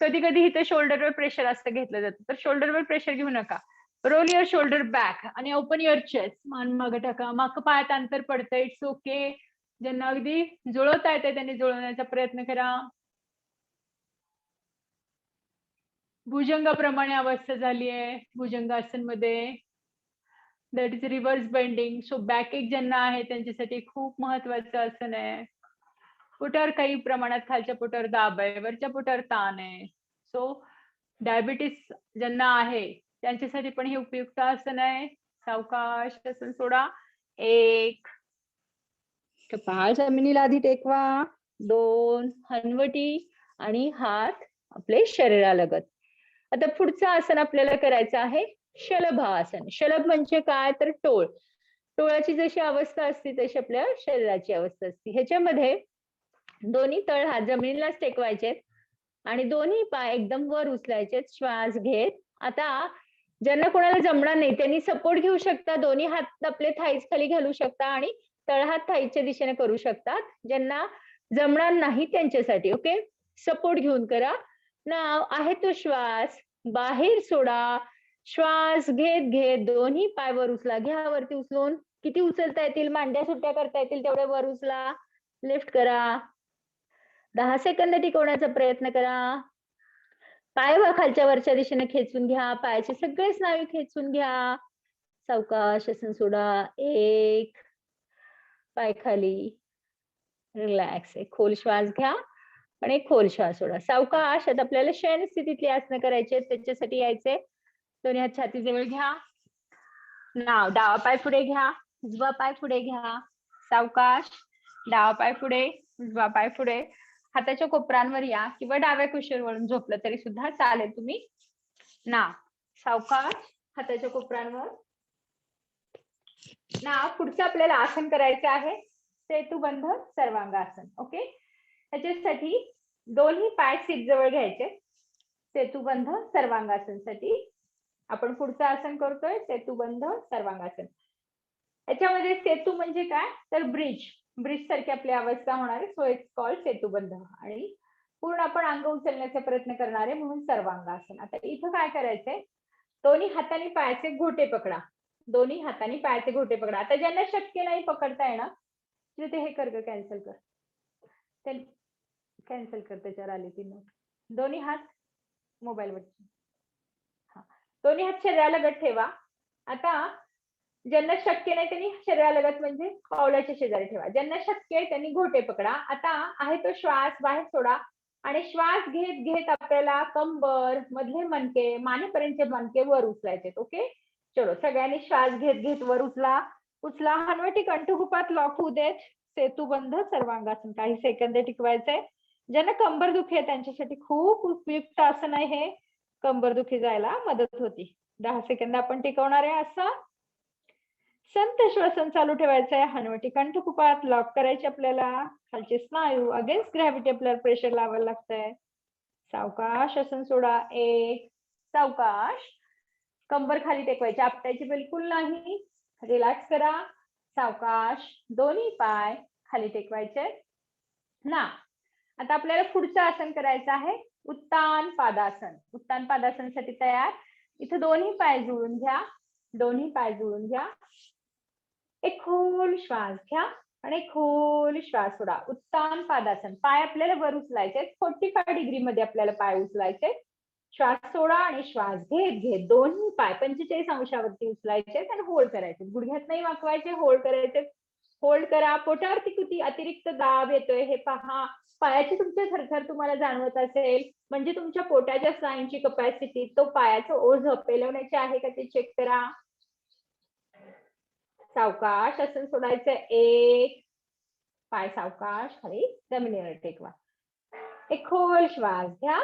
कधी कधी इथे शोल्डरवर प्रेशर असतं घेतलं जातं, तर शोल्डरवर प्रेशर घेऊ नका. रोल युअर शोल्डर बॅक आणि ओपन युअर चेस्ट. मान मागे टाका. माग पायात अंतर पडतंय. It's okay. ज्यांना अगदी जुळवता येते त्यांनी जुळवण्याचा प्रयत्न करा. भुजंगाप्रमाणे अवस्था झाली आहे भुजंगासन मध्ये. That is reverse bending. So back एक ज्यांना आहे त्यांच्यासाठी खूप महत्वाचं आसन आहे. पोटावर काही प्रमाणात खालच्या पोटावर दाब आहे, वरच्या पोटावर ताण आहे. सो डायबिटीस ज्यांना आहे त्यांच्यासाठी पण हे उपयुक्त आसन आहे. सावकाश आसन सोडा. 1 कपाळ जमिनीला आधी टेकवा. 2 हनवटी आणि हात आपले शरीरालगत. आता पुढचं आसन आपल्याला करायचं आहे शलभासन. शलभ म्हणजे काय तर टोळ. टोळाची जशी अवस्था असते तशी आपल्या शरीराची अवस्था असते. ह्याच्यामध्ये दोन्ही तळ हात जमिनीलाच टेकवायचे आणि दोन्ही पाय एकदम वर उचलायचे. श्वास घेत. आता ज्यांना कोणाला जमणार नाही त्यांनी सपोर्ट घेऊ शकता. दोन्ही हात आपले थाईज खाली घालू शकता आणि तळहात थाईच्या दिशेने करू शकतात. ज्यांना जमणार नाही त्यांच्यासाठी ओके सपोर्ट घेऊन करा. नाव आहे तो श्वास बाहेर सोडा. श्वास घेत घेत दोन्ही पाय वर उचला. घ्या वरती उचलून. किती उचलता येतील मांड्या सुट्ट्या करता येतील तेवढे वर उचला. लिफ्ट करा. 10 सेकंद टिकवण्याचा प्रयत्न करा. पाय खालच्या वरच्या दिशेने खेचून घ्या. पायाचे सगळे स्नायू खेचून घ्या. सावकाश आसन सोडा. 1 पाय खाली. रिलॅक्स. एक खोल श्वास घ्या आणि एक खोल श्वास सोडा. सावकाश. आता आपल्याला शयन स्थितीतली आसनं करायची आहेत. त्याच्यासाठी यायचे दोन्ही हात छातीजवळ घ्या. नाव डावा पाय पुढे घ्या. उजवा पाय पुढे घ्या. सावकाश. डावा पाय पुढे उजवा पाय पुढे. हाताच्या कोपरांवर या किंवा डाव्या कुशीवर वळून झोपलं तरी सुद्धा चालेल. तुम्ही नाव सावकाश हाताच्या कोपरांवर. नाव पुढचं आपल्याला आसन करायचं आहे सेतुबंध सर्वांगासन. ओके त्याच्यासाठी दोन्ही पाय सीट जवळ घ्यायचे. सेतुबंध सर्वांगासनसाठी आपण पुढचं आसन करतोय सेतुबंध सर्वांगासन. याच्यामध्ये सेतू म्हणजे काय तर ब्रिज सारखी आपली अवस्था होणार आहे. सो इट्स कॉल्ड सेतुबंध आणि पूर्ण आपण अंग उचलण्याचा प्रयत्न करणार आहे म्हणून सर्वांगासन. आता इथं काय करायचंय दोन्ही हाताने पायाचे घोटे पकडा. दोन्ही हाताने पायाचे घोटे पकडा. आता ज्यांना शक्य नाही पकडता येणार ते हे कर कॅन्सल कर. कॅन्सल कर त्याच्यावर आली ती नोट. दोन्ही हात मोबाईलवर. दोन्ही हात शरीरालगत ठेवा. आता ज्यांना शक्य नाही त्यांनी शरीरालगत म्हणजे पावलाच्या शेजारी ठेवा. ज्यांना शक्य आहे त्यांनी घोटे पकडा. आता आहे तो श्वास बाहेर सोडा आणि श्वास घेत घेत आपल्याला कंबर मधले मणके मानेपर्यंतचे मणके वर उचलायचे. ओके चलो सगळ्यांनी श्वास घेत घेत वर उचला. उचला. हनवटी कंठकुपात लॉक होऊ देत. सेतुबंध सर्वांगासन काही सेकंद टिकवायचंय. ज्यांना कंबरदुखी आहे त्यांच्यासाठी खूप उपयुक्त आसन आहे हे. कंबरदुखी जायला मदत होती. 10 सेकंद आपण टिकवणार आहे. असं संत श्वसन चालू ठेवायचं आहे. हनवटी कंठकुपात लॉक करायचे आपल्याला. खालचे स्नायू अगेन्स्ट ग्रॅव्हिटी आपल्याला प्रेशर लावायला लागतंय. सावकाश आसन सोडा. 1 सावकाश. कंबर खाली टेकवायची आपटायची बिलकुल नाही. रिलॅक्स करा. सावकाश. दोन्ही पाय खाली टेकवायचे ना. आता आपल्याला पुढचं आसन करायचं आहे उत्तान पादासन. उत्तान पादासनसाठी तयार. इथं दोन्ही पाय जुळून घ्या. दोन्ही पाय जुळून घ्या. एक खोल श्वास घ्या आणि एक खोल श्वास सोडा. उत्तान पादासन. पाय आपल्याला वर उचलायचे. 45 डिग्री मध्ये आपल्याला पाय उचलायचे. श्वास सोडा आणि श्वास घेत घेत दोन्ही पाय 45 अंशावरती उचलायचे आणि होल्ड करायचे. गुडघ्यात नाही वाकवायचे. होल्ड करायचे. होल्ड करा. पोटावरती किती अतिरिक्त दाब येतोय हे पहा. पायाची तुमच्या थरथर तुम्हाला जाणवत असेल म्हणजे तुमच्या पोटाच्या स्नायूंची कपॅसिटी तो पायाचं ओझं पेलवण्याचे आहे का ते चेक करा. सावकाश आसन सोडायचं. 1 पाय सावकाश खाली जमिनीवर टेकवा. एक खोल श्वास घ्या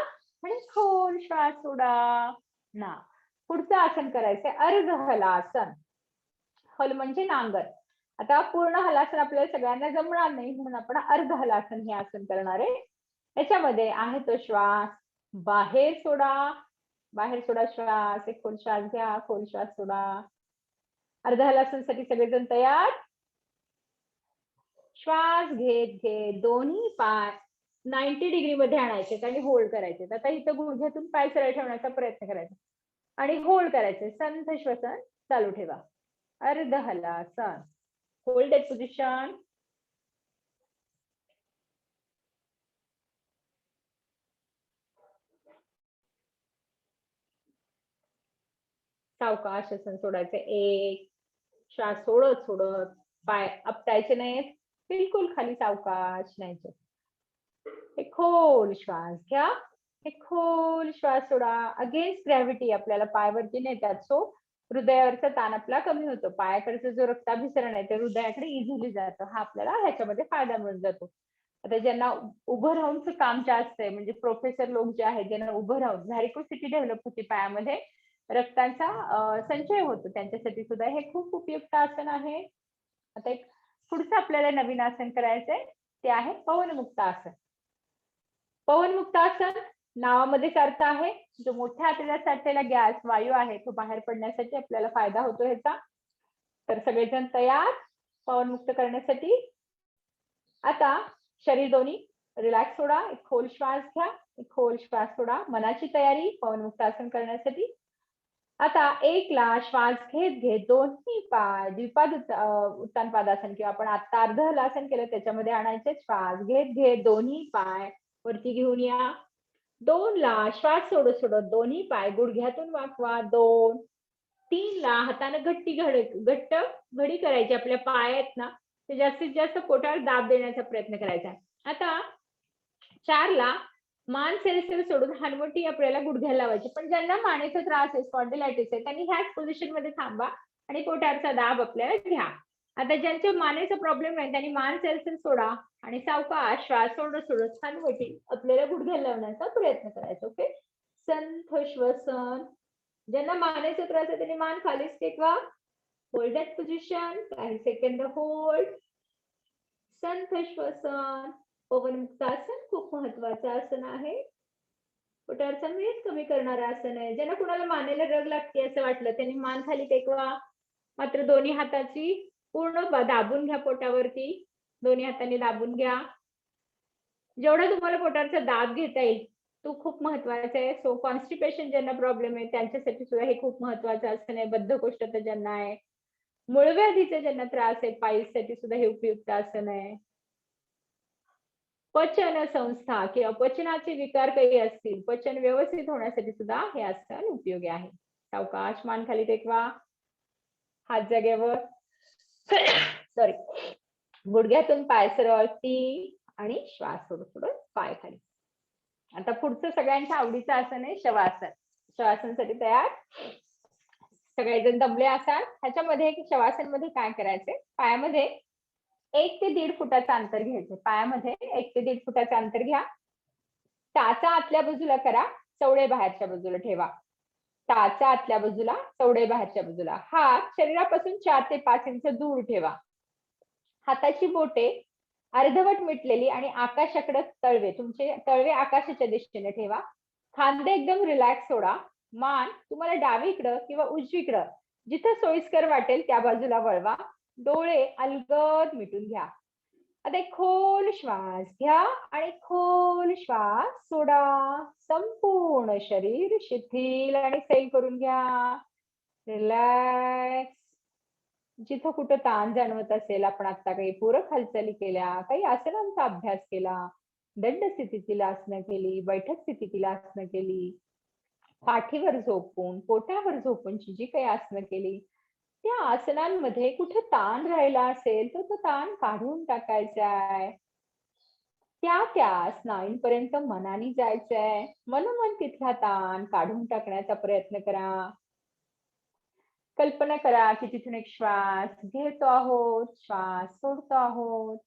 आणि खोल श्वास सोडा ना. पुढचं आसन करायचंय अर्ध हलासन. हल म्हणजे नांगर. आता पूर्ण हलासन आपल्याला सगळ्यांना जमणार नाही म्हणून आपण अर्ध हलासन हे आसन करणार आहे. याच्यामध्ये आहे तो श्वास बाहेर सोडा. बाहेर सोडा श्वास. एक खोल श्वास घ्या. खोल श्वास सोडा. अर्ध हलासनसाठी सगळेजण तयार. श्वास घेत घेत दोन्ही पाय 90 डिग्री मध्ये आणायचे आणि होल्ड करायचे. आता इथं गुडघ्यातून पाय सरळ ठेवण्याचा प्रयत्न करायचा आणि होल्ड करायचे. संथ श्वसन चालू ठेवा. अर्ध हलासन. Hold that position. सावकाश आसन सोडायचं. 1 श्वास सोडत सोडत पाय आपटायचे नाहीत. बिलकुल खाली सावकाश न्यायचे. एक खोल श्वास घ्या एक खोल श्वास सोडा. अगेन्स्ट ग्रॅव्हिटी आपल्याला पायावरती नेतात. सो हृदयावरचा ताण आपला कमी होतो. पायाकडचं जो रक्ताभिसरण आहे ते हृदयाकडे इझिली जातं. हा आपल्याला ह्याच्यामध्ये फायदा मिळून जातो. आता ज्यांना उभं राहूनच काम जास्त आहे म्हणजे प्रोफेसर लोक जे आहेत ज्यांना उभं राहून व्हॅरिकोसिटी डेव्हलप होते पायामध्ये रक्ताचा संचय होतो त्यांच्यासाठी सुद्धा हे खूप उपयुक्त आसन आहे. आता एक पुढचं आपल्याला नवीन आसन करायचंय ते आहे पवनमुक्त आसन. पवनमुक्त आसन नावामध्येच अर्थ आहे जो मोठ्या आतड्यात साठलेला गॅस वायू आहे तो बाहेर पडण्यासाठी आपल्याला फायदा होतो ह्याचा. तर सगळेजण तयार पवनमुक्त करण्यासाठी. आता शरीर दोन्ही रिलॅक्स सोडा. एक खोल श्वास घ्या. एक खोल श्वास सोडा. मनाची तयारी पवनमुक्त आसन करण्यासाठी. आता एकला श्वास घेत घेत दोन्ही पाय द्विपाद उत्तान पादासन किंवा आपण आता अर्ध हलासन केलं त्याच्यामध्ये आणायचे. श्वास घेत घेत दोन्ही पाय वरती घेऊन या. 2 ला श्वास सोडत सोडत दोन्ही पाय गुडघ्यातून वाकवा. 2, 3 ला हाताने घट्ट घडी करायची. आपल्या पाय आहेत ना ते जास्तीत जास्त पोटावर दाब देण्याचा प्रयत्न करायचा. आता 4 ला मान सैलसैल सोडून हनुवटी आपल्याला गुडघ्याला लावायची. पण ज्यांना मानेचा त्रास आहे स्पॉन्डिलायटिस आहे त्यांनी ह्याच पोझिशन मध्ये थांबा आणि पोटावरचा दाब आपल्याला घ्या. आता ज्यांच्या मानेचा प्रॉब्लेम आहे त्यांनी मान सैलसैल सोडा आणि सावकाश श्वास सोडत सोडत हनुवटी आपल्याला गुडघ्याला लावण्याचा प्रयत्न करायचा. ओके. संथ श्वसन. ज्यांना मानेचा त्रास आहे त्यांनी मान खालीच टेकवा. Hold that position. काही सेकंद होल्ड. संथ श्वसन. पवनमुक्त आसन खूप महत्वाचं आसन आहे. पोटावरचा वेग कमी करणारं आसन आहे. ज्यांना कुणाला मानेला रग लागते असं वाटलं त्यांनी मान खाली टेकवा. मात्र दोन्ही हाताची पूर्ण दाबून घ्या पोटावरती. दोन्ही हातांनी दाबून घ्या. जेवढा तुम्हाला पोटावरचा दाब घेता येईल तो खूप महत्वाचा आहे. सो कॉन्स्टिपेशन ज्यांना प्रॉब्लेम आहे त्यांच्यासाठी सुद्धा हे खूप महत्वाचं आसन आहे. बद्धकोष्ठता ज्यांना आहे, मूळव्याधीचा ज्यांना त्रास आहे पाईल्स साठी सुद्धा हे उपयुक्त आसन आहे. पचन संस्था किंवा पचनाचे विकार काही असतील पचन व्यवस्थित होण्यासाठी सुद्धा हे आसन उपयोगी आहे. सावकाश मान खाली टेकवा. हात जागेवर. सॉरी. गुडघ्यातून पाय सरळ. 3 आणि श्वास सोडत सोडत पाय खाली. आता पुढचं सगळ्यांच्या आवडीचं आसन आहे शवासन. शवासनसाठी तयार. सगळेजण दमले असाल. ह्याच्यामध्ये शवासन मध्ये काय करायचंय पायामध्ये 1 ते 1.5 फुटाचं अंतर घ्यायचं. पायामध्ये 1 ते 1.5 फुटाचं अंतर घ्या. टाचा आतल्या बाजूला करा. चवडे बाहेरच्या बाजूला ठेवा. टाचा आतल्या बाजूला, चवडे बाहेरच्या बाजूला. हात शरीरापासून 4 ते 5 इंच दूर ठेवा. हाताची बोटे अर्धवट मिटलेली आणि आकाशाकडे तळवे. तुमचे तळवे आकाशाच्या दिशेने ठेवा. खांदे एकदम रिलॅक्स सोडा. मान तुम्हाला डावीकडं किंवा उजवीकडं जिथं सोयीस्कर वाटेल त्या बाजूला वळवा. डोळे अलगद मिटून घ्या. आता एक खोल श्वास घ्या आणि खोल श्वास सोडा. संपूर्ण शरीर शिथिल आणि सैल करून घ्या. रिलॅक्स. जिथं कुठं ताण जाणवत असेल आपण आता काही पूरक हालचाली केल्या, काही आसनांचा अभ्यास केला, दंड स्थितीतील आसनं केली, बैठक स्थितीतील आसनं केली, पाठीवर झोपून पोटावर झोपूनची जी काही आसनं केली त्या आसनांमध्ये कुठे ताण राहिला असेल तर तो ताण काढून टाकायचा आहे. त्या स्नायूंपर्यंत मनाने जायचंय. मनोमन तिथला ताण काढून टाकण्याचा प्रयत्न करा. कल्पना करा की तिथून एक श्वास घेतो आहोत, श्वास सोडतो आहोत.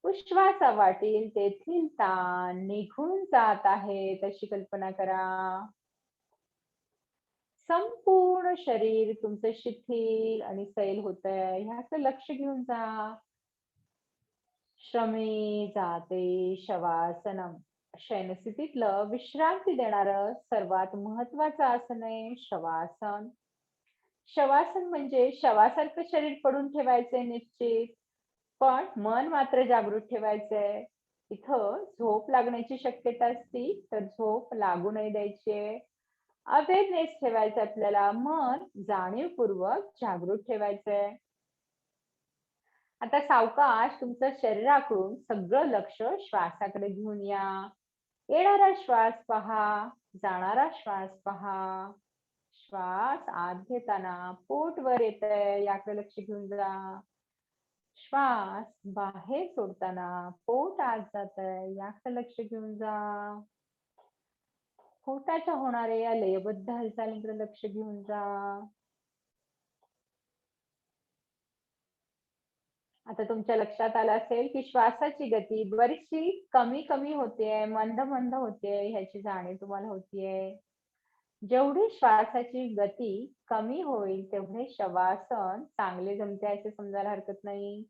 उश्वासा वाटेल तेथील ताण निघून जात आहे तशी कल्पना करा. संपूर्ण शरीर तुमचं शिथिल आणि सैल होतंय ह्याचं लक्ष घेऊन जा. श्रमे जाते शवासनम. शयनस्थितीतलं विश्रांती देणारं सर्वात महत्वाचं आसन आहे शवासन. शवासन म्हणजे शवासारखं शरीर पडून ठेवायचंय निश्चित, पण मन मात्र जागृत ठेवायचंय. इथं झोप लागण्याची शक्यता असती तर झोप लागू नाही द्यायची. अवेअरनेस ठेवायचं आपल्याला. मन जाणीवपूर्वक जागृत ठेवायचंय. आता सावकाश तुमचं शरीराकडून सगळं लक्ष श्वासाकडे घेऊन या. येणारा श्वास पहा, जाणारा श्वास पहा. श्वास आत घेताना पोट वर येतंय याकडे लक्ष घेऊन जा. श्वास बाहेर सोडताना पोट आत जातंय याकडे लक्ष घेऊन जा. पोटाच्या होणाऱ्या या लयबद्ध हालचालींकडे लक्ष घेऊन जा. आता तुमच्या लक्षात आलं असेल की श्वासाची गती बरीचशी कमी कमी होतेय, मंद मंद होतेय, ह्याची जाणीव तुम्हाला होतीये. जेवढी श्वासाची गती कमी होईल तेवढे शवासन चांगले जमते असे समजायला हरकत नाही.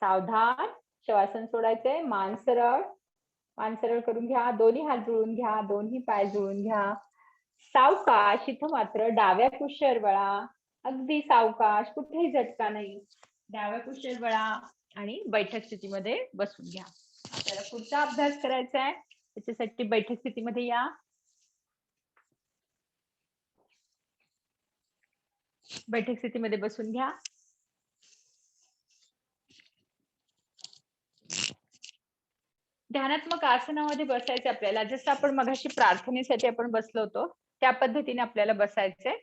सावधान, श्वासन सोडायचंय. मान सरळ करून घ्या. दोन्ही हात जुळून घ्या. दोन्ही पाय जुळून घ्या. सावकाश, इथं मात्र डाव्या कुशीवर वळा. अगदी सावकाश, कुठेही झटका नाही. डाव्या कुशीवर वळा आणि बैठक स्थितीमध्ये बसून घ्या. आपल्याला पुढचा अभ्यास करायचा आहे, त्याच्यासाठी बैठक स्थितीमध्ये या. बैठक स्थितीमध्ये बसून घ्या. ध्यानात्मक आसनामध्ये बसायचं आपल्याला. जसं आपण मगाशी प्रार्थनेसाठी आपण बसलो होतो त्या पद्धतीने आपल्याला बसायचंय.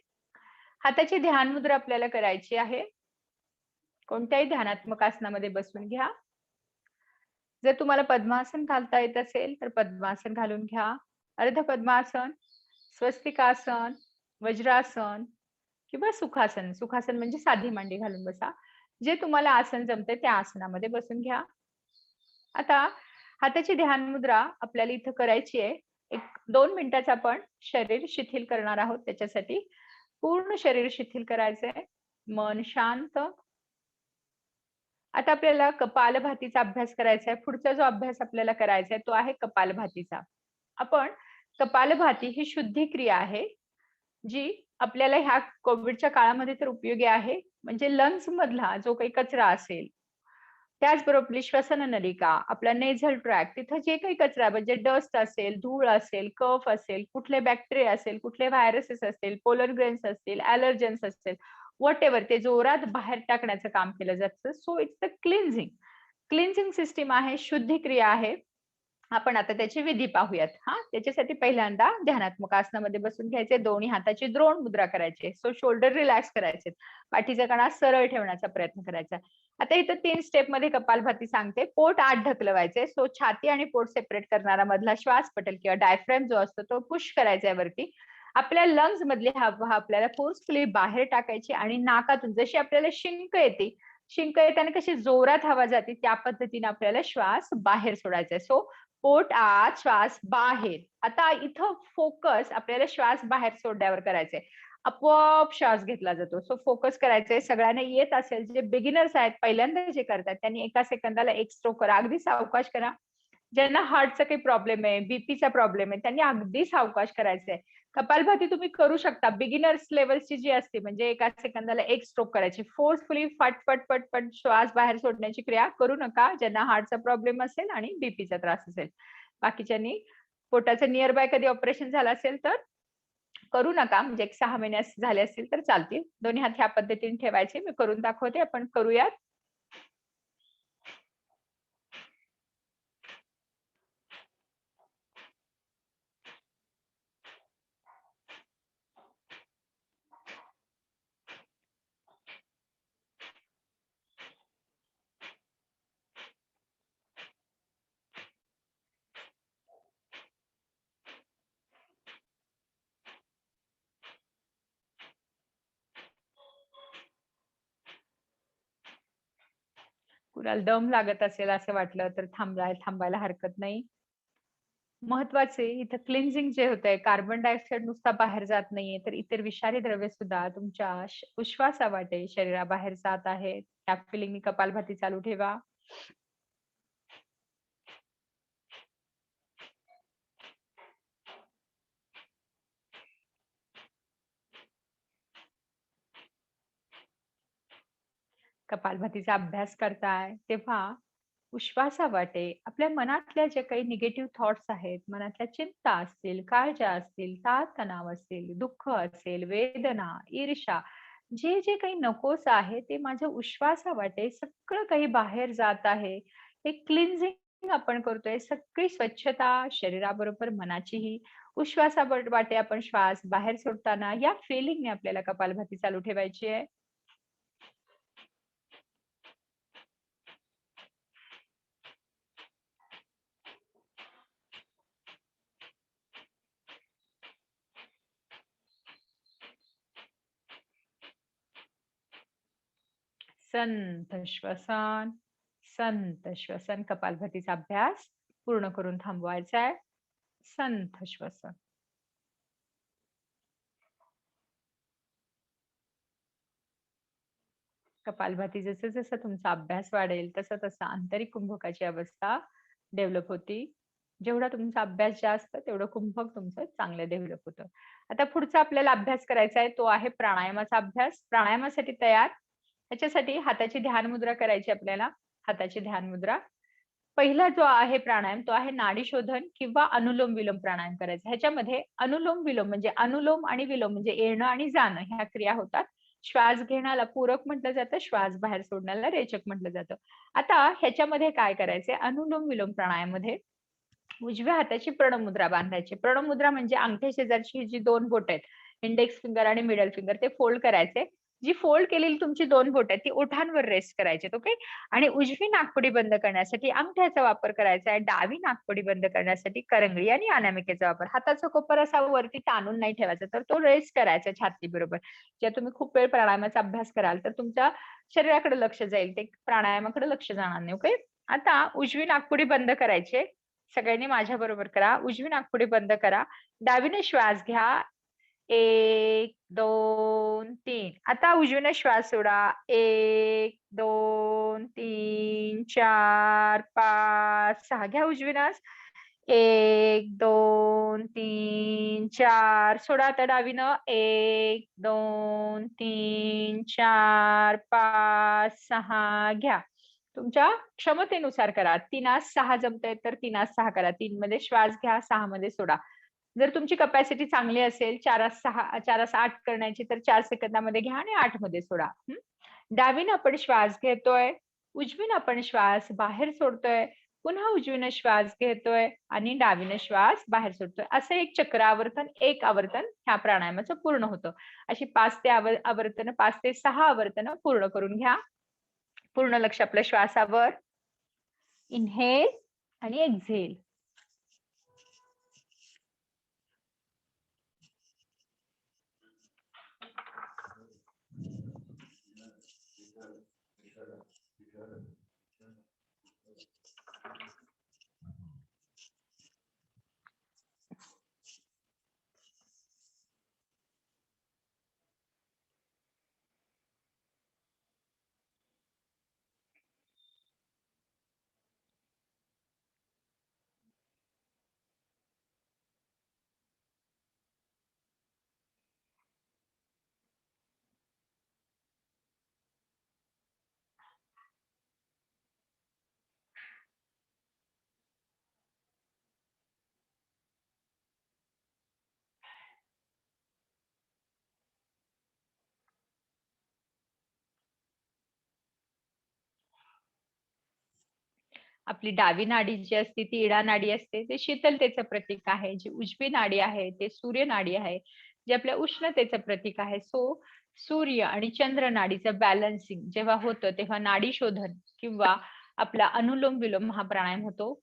हाताची ध्यान मुद्रा आपल्याला करायची आहे. कोणत्याही ध्यानात्मक आसनामध्ये बसून घ्या. जर तुम्हाला पद्मासन घालता येत असेल तर पद्मासन घालून घ्या. अर्ध पद्मासन, स्वस्तिकासन, वज्रासन किंवा सुखासन. सुखासन म्हणजे साधी मांडी घालून बसा. जे तुम्हाला आसन जमते त्या आसनामध्ये बसून घ्या. आता हाताची ध्यान मुद्रा आपल्याला इथं करायची आहे. 1-2 मिनिटाचं आपण शरीर शिथिल करणार आहोत. त्याच्यासाठी पूर्ण शरीर शिथिल करायचंय. मन शांत. आता आपल्याला कपालभातीचा अभ्यास करायचा आहे. पुढचा जो अभ्यास आपल्याला करायचा आहे तो आहे कपालभातीचा. आपण कपालभाती ही शुद्धी क्रिया आहे जी आपल्याला ह्या कोविडच्या काळामध्ये तर उपयोगी आहे. म्हणजे लंग्स मधला जो काही कचरा असेल, त्याचबरोबर आपली श्वसन नलिका, आपला नेझल ट्रॅक, तिथं जे काही कचरा म्हणजे डस्ट असेल, धूळ असेल, कफ असेल, कुठले बॅक्टेरिया असेल, कुठले व्हायरसेस असतील, पोलर ग्रेन्स असतील, ॲलर्जन्स असतील, व्हॉट एव्हर, ते जोरात बाहेर टाकण्याचं काम केलं जातं. So it's the cleansing. Cleansing system आहे, शुद्धी क्रिया आहे. आपण आता त्याची विधी पाहूयात. त्याच्यासाठी पहिल्यांदा ध्यानात्मक आसनामध्ये बसून घ्यायचे. दोन्ही हाताची द्रोण मुद्रा करायची. सो शोल्डर रिलॅक्स करायचे. पाठीचा कणा सरळ ठेवण्याचा प्रयत्न करायचा. आता इथं 3 स्टेप मध्ये कपालभाती सांगते. पोट आत ढकलवायचे. सो छाती आणि पोट सेपरेट करणारा मधला श्वास पटल किंवा डायफ्रॅम जो असतो तो पुश करायचा आहे वरती. आपल्या लंग्स मधली हवा आपल्याला फोर्सफुली बाहेर टाकायची आणि नाकातून जशी आपल्याला शिंक येते, शिंक येताना कशी जोरात हवा जाते त्या पद्धतीने आपल्याला श्वास बाहेर सोडायचा आहे. सो पोट आत, श्वास बाहेर. आता इथं फोकस आपल्याला श्वास बाहेर सोडल्यावर करायचंय. आपोआप श्वास घेतला जातो. सो फोकस करायचंय. सगळ्यांना येत असेल, जे बिगिनर्स आहेत, पहिल्यांदा जे करतात, त्यांनी एका सेकंदाला 1 स्ट्रोक करा. अगदी सावकाश करा. ज्यांना हार्टचा काही प्रॉब्लेम आहे, बीपीचा प्रॉब्लेम आहे, त्यांनी अगदी सावकाश करायचंय. कपालभाती तुम्ही करू शकता. बिगिनर्स लेवलची जी असते म्हणजे एका सेकंदाला 1 स्ट्रोक करायची. फोर्सफुली फट फट फट फट श्वास बाहेर सोडण्याची क्रिया करू नका, ज्यांना हार्टचा प्रॉब्लेम असेल आणि बीपीचा त्रास असेल. बाकीच्यांनी पोटाचं नियर बाय कधी ऑपरेशन झालं असेल तर करू नका. म्हणजे 6 महिने झाले असतील तर चालतील. दोन्ही हात ह्या पद्धतीने ठेवायचे. मी करून दाखवते. आपण करूयात. कुणाला दम लागत असेल असं वाटलं तर थांबायला हरकत नाही. महत्वाचे इथं क्लिन्झिंग जे होतंय, कार्बन डायऑक्साईड नुसता बाहेर जात नाहीये, तर इतर विषारी द्रव्य सुद्धा तुमच्या उश्वासावाटे शरीराबाहेर जात आहेत. त्या फिलिंगनी कपालभाती चालू ठेवा. कपालभातीचा अभ्यास करताय तेव्हा उश्वासावाटे आपल्या मनातल्या जे काही निगेटिव्ह थॉट्स आहेत, मनातल्या चिंता असतील, काळज्या असतील, ताणतणाव असतील, दुःख असेल, वेदना, ईर्ष्या, जे जे काही नकोस आहे ते माझ्या उश्वासावाटे सगळं काही बाहेर जात आहे. हे क्लिन्झिंग आपण करतोय. सगळी स्वच्छता शरीराबरोबर मनाचीही. उश्वासावाटे आपण श्वास बाहेर सोडताना या फिलिंगने आपल्याला कपालभाती चालू ठेवायची आहे. संथ श्वसन, संथ श्वसन. कपालभातीचा अभ्यास पूर्ण करून थांबवायचा आहे. संथ श्वसन. कपालभाती जसं जसं तुमचा अभ्यास वाढेल तसं तसं आंतरिक कुंभकाची अवस्था डेव्हलप होती. जेवढा तुमचा अभ्यास जास्त तेवढं कुंभक तुमचं चांगलं डेव्हलप होतं. आता पुढचा आपल्याला अभ्यास करायचा आहे तो आहे प्राणायामाचा अभ्यास. प्राणायामासाठी तयार. त्याच्यासाठी हाताची ध्यान मुद्रा करायची आपल्याला. हाताची ध्यान मुद्रा. पहिला जो आहे प्राणायाम तो आहे नाडी शोधन किंवा अनुलोम विलोम प्राणायाम करायचा. ह्याच्यामध्ये अनुलोम विलोम म्हणजे अनुलोम आणि विलोम म्हणजे येणं आणि जाणं ह्या क्रिया होतात. श्वास घेण्याला पूरक म्हटलं जातं, श्वास बाहेर सोडण्याला रेचक म्हटलं जातं. आता ह्याच्यामध्ये काय करायचंय, अनुलोम विलोम प्राणायाममध्ये उजव्या हाताची प्रणमुद्रा बांधायची. प्रणमुद्रा म्हणजे अंगठ्या शेजारची ही जी दोन बोट आहेत, इंडेक्स फिंगर आणि मिडल फिंगर, ते फोल्ड करायचे. जी फोल्ड केलेली तुमची दोन बोट आहेत ती ओठांवर रेस्ट करायची. ओके. आणि उजवी नाकपुडी बंद करण्यासाठी अंगठ्याचा वापर करायचा आहे. डावी नाकपुडी बंद करण्यासाठी करंगळी आणि अनामिकेचा वापर. हाताचा कोपर असा वरती ताणून नाही ठेवायचा, तर तो रेस्ट करायचा छाती बरोबर. जेव्हा तुम्ही खूप वेळ प्राणायामाचा अभ्यास कराल तर तुमच्या शरीराकडे लक्ष जाईल, ते प्राणायामाकडे लक्ष जाणार नाही. ओके. आता उजवी नाकपुडी बंद करायची. सगळ्यांनी माझ्या बरोबर करा. उजवी नाकपुडी बंद करा. डावीने श्वास घ्या. 1 2 3. आता उजवीने श्वास सोडा. 1 2 3 4 5 6. घ्या उजवीनं. 1 2 3 4. सोडा आता डावीनं. 1 2 3 4 5 6. घ्या. तुमच्या क्षमतेनुसार करा. 3-6 जमतंय तर 3-6 करा. 3 मध्ये श्वास घ्या, 6 मध्ये सोडा. जर तुमची कपॅसिटी चांगली असेल 4-8 करण्याची तर 4 सेकंदामध्ये घ्या आणि 8 मध्ये सोडा. डावीनं आपण श्वास घेतोय, उजवीनं आपण श्वास बाहेर सोडतोय, पुन्हा उजवीनं श्वास घेतोय आणि डावीनं श्वास बाहेर सोडतोय. असं एक चक्र आवर्तन, एक आवर्तन ह्या प्राणायामाचं पूर्ण होतं. अशी 5 ते 6 आवर्तन पूर्ण करून घ्या. पूर्ण लक्ष आपल्या श्वासावर. इनहेल आणि एक्झेल. आपली डावी नाडी जी असते ती इडा नाडी असते. ते शीतलतेचं प्रतीक आहे. जी उजवी नाडी आहे ते सूर्य नाडी आहे, जे आपल्या उष्णतेचं प्रतीक आहे. सो सूर्य आणि चंद्र नाडीचं बॅलन्सिंग जेव्हा होतं तेव्हा नाडी शोधन किंवा आपला अनुलोम विलोम हा प्राणायाम होतो.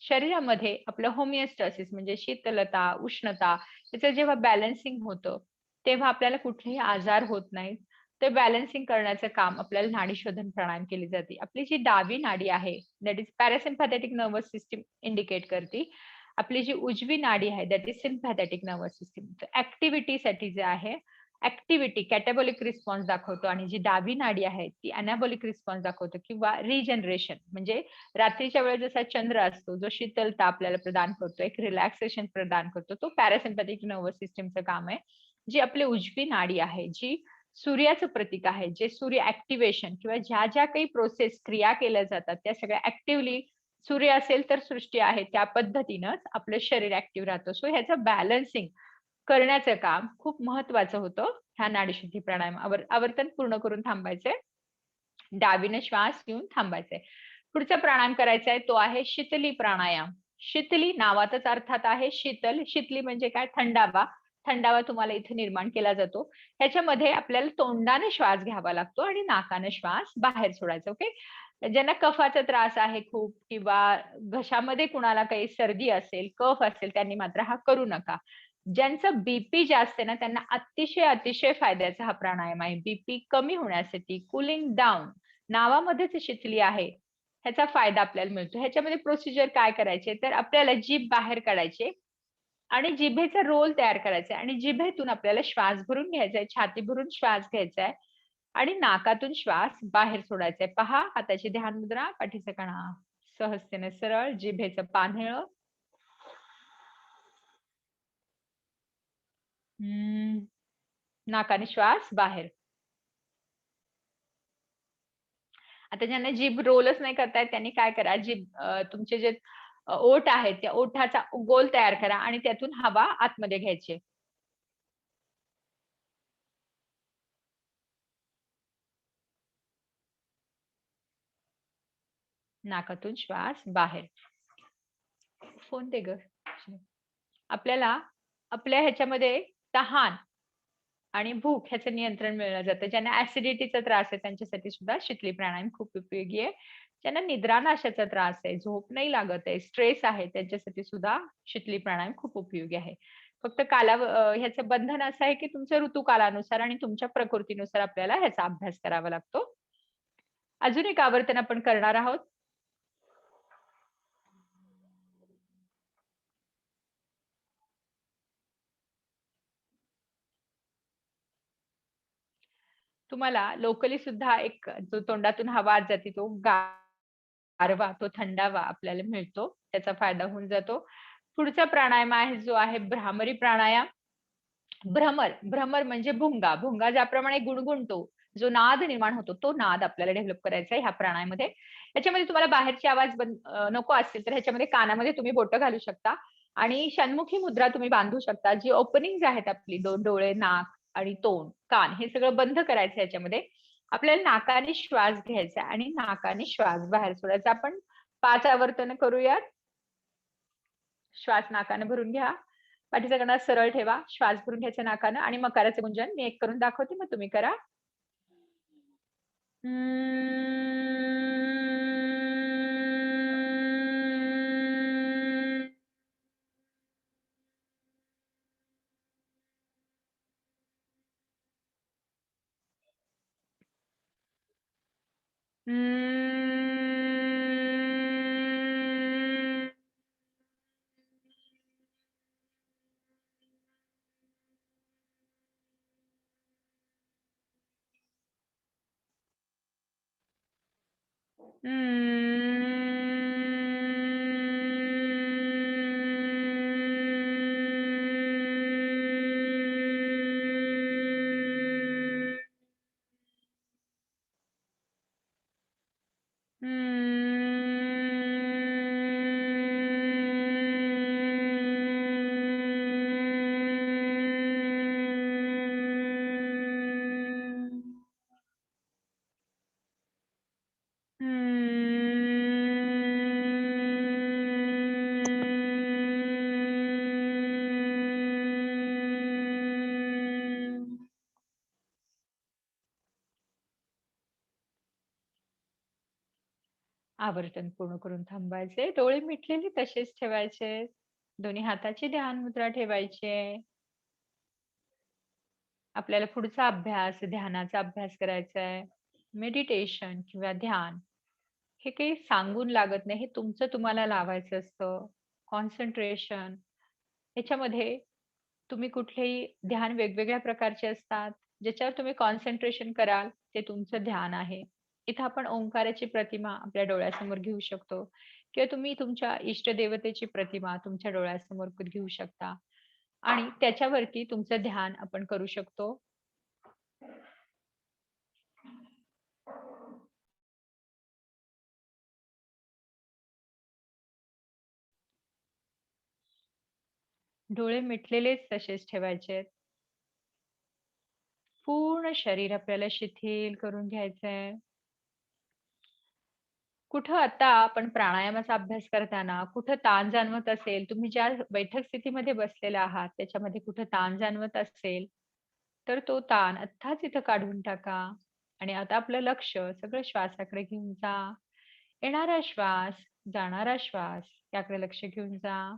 शरीरामध्ये आपलं होमिओस्टॅसिस म्हणजे शीतलता, उष्णता याचं जेव्हा बॅलन्सिंग होतं तेव्हा आपल्याला कुठलेही आजार होत नाहीत. ते बॅलन्सिंग करण्याचं काम आपल्याला नाडी शोधन प्राणायाम केली जाते. आपली जी डावी नाडी आहे that is parasympathetic nervous system indicate करते. आपली जी उजवी नाडी आहे that is sympathetic nervous system. ऍक्टिव्हिटीसाठी जे आहे ऍक्टिव्हिटी कॅटाबॉलिक रिस्पॉन्स दाखवतो आणि जी डावी नाडी आहे ती अनाबॉलिक रिस्पॉन्स दाखवतो किंवा रिजनरेशन म्हणजे रात्रीच्या वेळेस जसा चंद्र असतो जो शीतलता आपल्याला प्रदान करतो, एक रिलॅक्सेशन प्रदान करतो, तो पॅरासिम्पॅथिक नर्वस सिस्टीमचं काम आहे. जी आपली उजवी नाडी आहे जी सूर्याचं प्रतीक आहे, जे सूर्य ऍक्टिव्हेशन किंवा ज्या ज्या काही प्रोसेस क्रिया केल्या जातात त्या सगळ्या ऍक्टिव्हली सूर्य असेल तर सृष्टी आहे त्या पद्धतीनंच आपलं शरीर ऍक्टिव्ह राहतं. सो ह्याचं बॅलन्सिंग करण्याचं काम खूप महत्वाचं होतं. ह्या नाडीशुद्धी प्राणायाम आवर्तन पूर्ण करून थांबायचंय. डावीने श्वास घेऊन थांबायचंय. पुढचा प्राणायाम करायचा आहे तो आहे शीतली प्राणायाम. शीतली नावातच अर्थात आहे शीतल. शीतली म्हणजे काय, थंडावा. थंडावा तुम्हाला इथे निर्माण केला जातो. ह्याच्यामध्ये आपल्याला तोंडाने श्वास घ्यावा लागतो आणि नाकाने श्वास बाहेर सोडायचा. ओके. ज्यांना कफाचा त्रास आहे खूप किंवा घशामध्ये कुणाला काही सर्दी असेल, कफ असेल, त्यांनी मात्र हा करू नका. ज्यांचं बीपी जास्त आहे ना त्यांना अतिशय अतिशय फायद्याचा हा प्राणायाम आहे. बीपी कमी होण्यासाठी, कुलिंग डाऊन नावामध्येच शिथली आहे ह्याचा फायदा आपल्याला मिळतो. ह्याच्यामध्ये प्रोसिजर काय करायचे तर आपल्याला जीभ बाहेर काढायची आणि जिभेचा रोल तयार करायचा आहे आणि जिभेतून आपल्याला श्वास भरून घ्यायचा आहे, छाती भरून श्वास घ्यायचा आहे आणि नाकातून श्वास बाहेर सोडायचा आहे. पहा हाताची ध्यान मुद्रा, पाठीचा कणा सहजतेने सरळ, जिभेचं पान्हळ. नाकाने श्वास बाहेर. आता ज्यांना जीभ रोलच नाही करता येत त्यांनी काय करा, तुमचे जे ओठ आहेत त्या ओठाचा गोल तयार करा आणि त्यातून हवा आतमध्ये घ्यायची. नाकातून श्वास बाहेर. फोन दे ग. आपल्याला आपल्या ह्याच्यामध्ये तहान आणि भूक ह्याचं नियंत्रण मिळलं जातं. ज्यांना ऍसिडिटीचा त्रास आहे त्यांच्यासाठी सुद्धा शितली प्राणायाम खूप उपयोगी आहे. ज्यांना निद्रानाशाचा त्रास आहे, झोप नाही लागत आहे, स्ट्रेस आहे त्यांच्यासाठी सुद्धा शितली प्राणायाम खूप उपयोगी आहे. फक्त ह्याचं बंधन असं आहे की तुमच्या ऋतूकालानुसार आणि तुमच्या प्रकृतीनुसार आपल्याला ह्याचा अभ्यास करावा लागतो. अजून एक आवर्तन आपण करणार आहोत. तुम्हाला लोकली सुद्धा एक जो तोंडातून हवा आत जाते तो गारवा, तो थंडावा आपल्याला मिळतो. त्याचा फायदा होऊन जातो. पुढचा प्राणायाम आहे जो आहे भ्रामरी प्राणायाम. भ्रमर म्हणजे भुंगा. भुंगा ज्याप्रमाणे गुणगुणतो, जो नाद निर्माण होतो, तो नाद आपल्याला डेव्हलप करायचा आहे ह्या प्राणायाममध्ये. याच्यामध्ये तुम्हाला बाहेरचे आवाज नको असतील तर ह्याच्यामध्ये कानामध्ये तुम्ही बोटं घालू शकता आणि षण्मुखी मुद्रा तुम्ही बांधू शकता. जी ओपनिंग्ज आहेत आपली 2 डोळे, नाक आणि तोंड, कान हे सगळं बंद करायचं याच्यामध्ये. आपल्याला नाकाने श्वास घ्यायचा आणि नाकाने श्वास बाहेर सोडायचा. आपण 5 आवर्तन करूयात. श्वास नाकाने भरून घ्या. पाठीचा कणा सरळ ठेवा. श्वास भरून घ्यायचा नाकानं आणि मकाराचे गुंजन मी एक करून दाखवते मग तुम्ही करा. आवर्तन पूर्ण करून थांबायचे. डोळे मिटलेले तसेच ठेवायचे. दोन्ही हाताची ध्यान मुद्रा ठेवायची. आपल्याला पुढचा अभ्यास, ध्यानाचा अभ्यास करायचा आहे. मेडिटेशन किंवा ध्यान हे काही सांगून लागत नाही. हे तुमचं तुम्हाला लावायचं असतं. कॉन्सन्ट्रेशन याच्यामध्ये तुम्ही कुठलेही ध्यान वेगवेगळ्या प्रकारचे असतात. ज्याच्यावर तुम्ही कॉन्सन्ट्रेशन कराल ते तुमचं ध्यान आहे. इथं आपण ओंकाराची प्रतिमा आपल्या डोळ्यासमोर घेऊ शकतो किंवा तुम्ही तुमच्या इष्टदेवतेची प्रतिमा तुमच्या डोळ्यासमोर घेऊ शकता आणि त्याच्यावरती तुमचं ध्यान आपण करू शकतो. डोळे मिटलेलेच तसेच ठेवायचे. पूर्ण शरीर आपल्याला शिथिल करून घ्यायचंय. कुठं आता आपण प्राणायामाचा अभ्यास करताना कुठं ताण जाणवत असेल, तुम्ही ज्या बैठक स्थितीमध्ये बसलेला आहात त्याच्यामध्ये कुठं ताण जाणवत असेल, तर तो ताण आत्ताच इथं काढून टाका आणि आता आपलं लक्ष सगळं श्वासाकडे घेऊन जा. येणारा श्वास, जाणारा श्वास याकडे लक्ष घेऊन जा.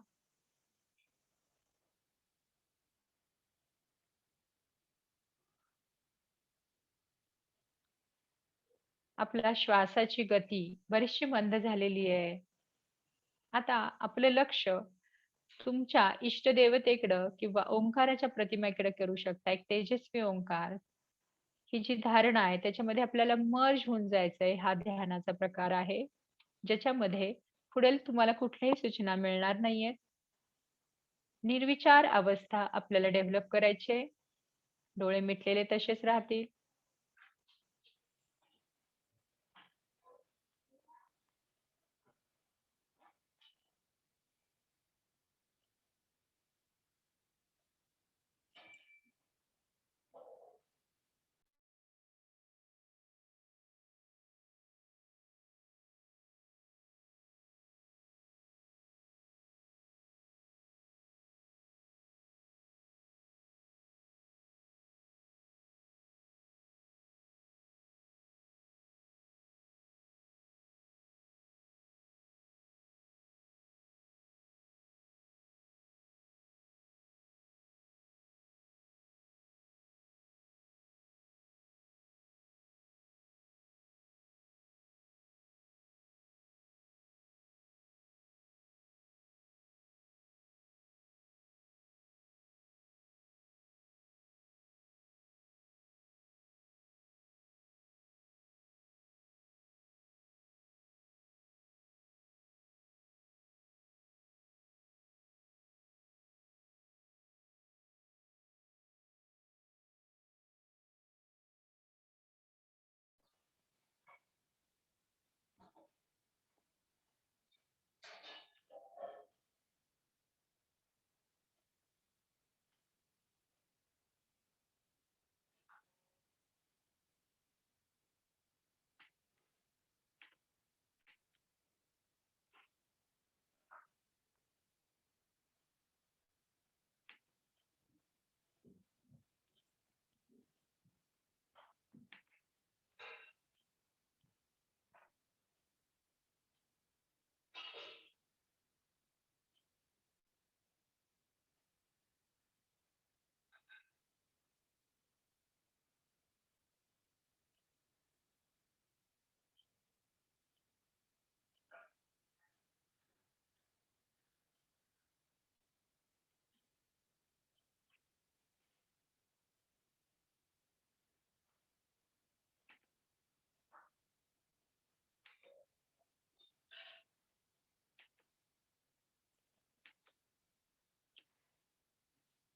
आपला श्वासाची गती बरीचशी मंद झालेली आहे. आता आपलं लक्ष तुमच्या इष्टदेवतेकडं किंवा ओंकाराच्या प्रतिमेकडे करू शकता. एक तेजस्वी ओंकार, ही जी धारणा आहे त्याच्यामध्ये आपल्याला मर्ज होऊन जायचंय. हा ध्यानाचा प्रकार आहे, ज्याच्यामध्ये पुढील तुम्हाला कुठल्याही सूचना मिळणार नाहीयेत. निर्विचार अवस्था आपल्याला डेव्हलप करायची आहे. डोळे मिटलेले तसेच राहतील.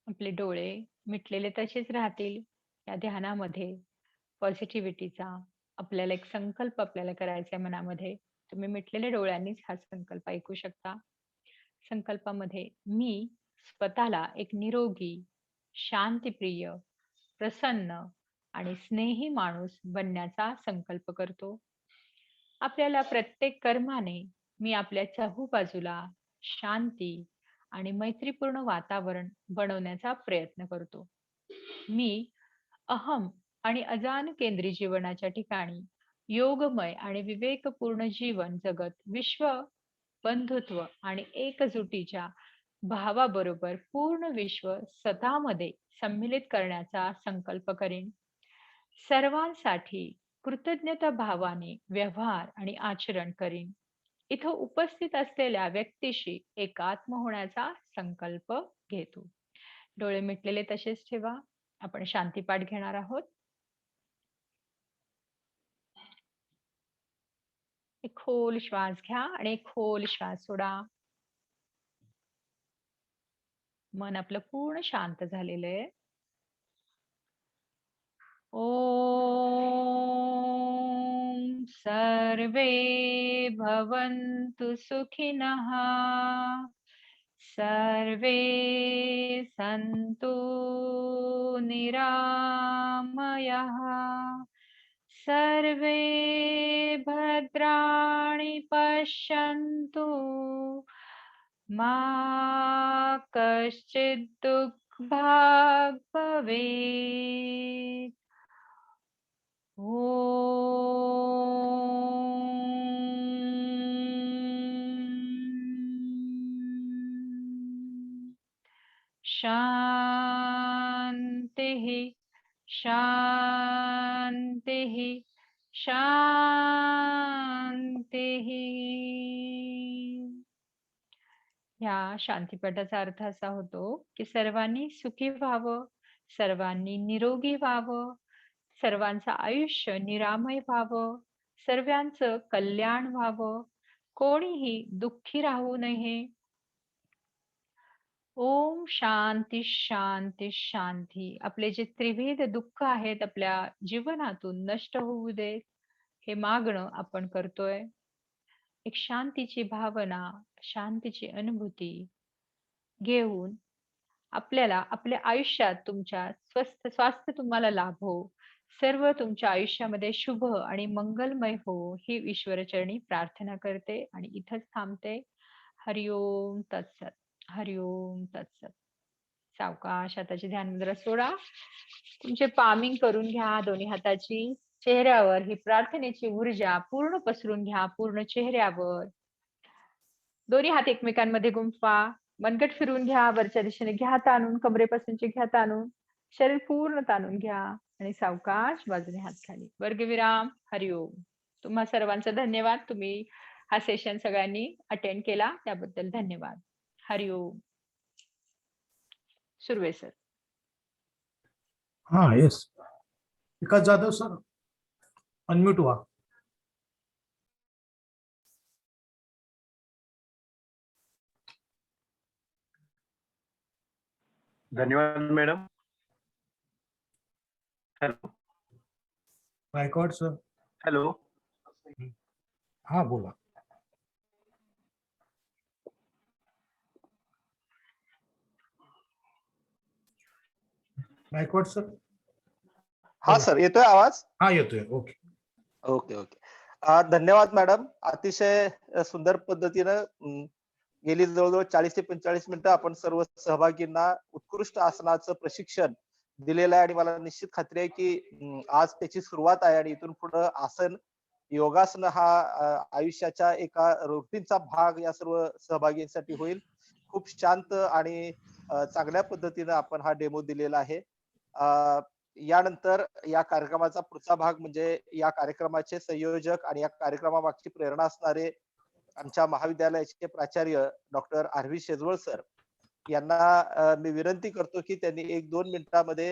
आपले डोळे मिटलेले तसेच राहतील. या ध्यानामध्ये पॉझिटिव्हिटीचा आपल्याला एक संकल्प आपल्याला करायचा आहे मनामध्ये. तुम्ही मिटलेल्या डोळ्यांनीच हा संकल्प ऐकू शकता. संकल्पामध्ये मी स्वतःला एक निरोगी, शांतिप्रिय, प्रसन्न आणि स्नेही माणूस बनण्याचा संकल्प करतो. आपल्याला प्रत्येक कर्माने मी आपल्या चहूबाजूला शांती आणि मैत्रीपूर्ण वातावरण बनवण्याचा प्रयत्न करतो. मी अहम आणि अजान केंद्री जीवनाच्या ठिकाणी योगमय आणि विवेकपूर्ण जीवन जगत विश्व बंधुत्व आणि एकजुटीच्या भावाबरोबर पूर्ण विश्व स्वतःमध्ये सम्मिलित करण्याचा संकल्प करेन. सर्वांसाठी कृतज्ञता भावाने व्यवहार आणि आचरण करीन. इथं उपस्थित असलेल्या व्यक्तीशी एकात्म होण्याचा संकल्प घेतो. डोळे मिटलेले तसेच ठेवा. आपण शांतीपाठ घेणार आहोत. एक खोल श्वास घ्या आणि एक खोल श्वास सोडा. मन आपलं पूर्ण शांत झालेलं आहे. ॐ सर्वे भवन्तु सुखिनः सर्वे सन्तु निरामयः सर्वे भद्राणि पश्यन्तु मा कश्चित् दुःखभाग् भवेत्. ॐ शान्तिः शान्तिः शांतीः. ह्या शांतीपाठाचा अर्थ असा होतो की सर्वांनी सुखी व्हावं, सर्वांनी निरोगी व्हावं, सर्वांचं आयुष्य निरामय व्हावं, सर्वांचं कल्याण व्हावं, कोणीही दुःखी राहू नये. ओम शांती शांती शांती. आपले जे त्रिविध दुःख आहेत आपल्या जीवनातून नष्ट होऊ देत, हे मागणं आपण करतोय. एक शांतीची भावना, शांतीची अनुभूती घेऊन आपल्याला आपल्या आयुष्यात तुमच्या स्वास्थ्य तुम्हाला लाभो, सर्व तुमच्या आयुष्यामध्ये शुभ आणि मंगलमय हो, ही ईश्वरचरणी प्रार्थना करते आणि इथंच थांबते. हरिओम तत्सत. हरिओम तत्सत. सावकाश हाताची ध्यान मुद्रा सोडा. तुमचे पामिंग करून घ्या दोन्ही हाताची. चेहऱ्यावर ही प्रार्थनेची ऊर्जा पूर्ण पसरून घ्या, पूर्ण चेहऱ्यावर. दोन्ही हात एकमेकांमध्ये गुंफा. मनगट फिरून घ्या, वरच्या दिशेने घ्या ताणून, कमरेपासूनचे घ्या ताणून, शरीर पूर्ण ताणून घ्या आणि सावकाश बाजूने हात खाली. वर्गविराम. हरिओम. तुम्हा सर्वांचा धन्यवाद. तुम्ही हा सेशन सगळ्यांनी अटेंड केला त्याबद्दल धन्यवाद. हरिओम. सुर्वे सर. हाँ यस, विकास जाधव सर अनम्यूट हुआ. धन्यवाद madam. Hello. Gaikwad sir. Hello. हाँ बोला. गायकवाड सर. हा सर, येतोय आवाज? हाँ येतोय. Okay okay okay. धन्यवाद मॅडम. अतिशय सुंदर पद्धतीनं गेली जवळजवळ 40 ते 45 मिनिटं आपण सर्व सहभागींना उत्कृष्ट आसनाचं प्रशिक्षण दिलेलं आहे आणि मला निश्चित खात्री आहे की आज त्याची सुरुवात आहे आणि इथून पुढे आसन योगासन हा आयुष्याच्या एका रुटीनचा भाग या सर्व सहभागींसाठी होईल. खूप शांत आणि चांगल्या पद्धतीने आपण हा डेमो दिलेला आहे. यानंतर या कार्यक्रमाचा पुढचा भाग म्हणजे या कार्यक्रमाचे संयोजक आणि या कार्यक्रमामागची प्रेरणा असणारे आमच्या महाविद्यालयाचे प्राचार्य डॉक्टर आर.व्ही. शेजवळ सर यांना मी विनंती करतो की त्यांनी 1-2 मिनिटांमध्ये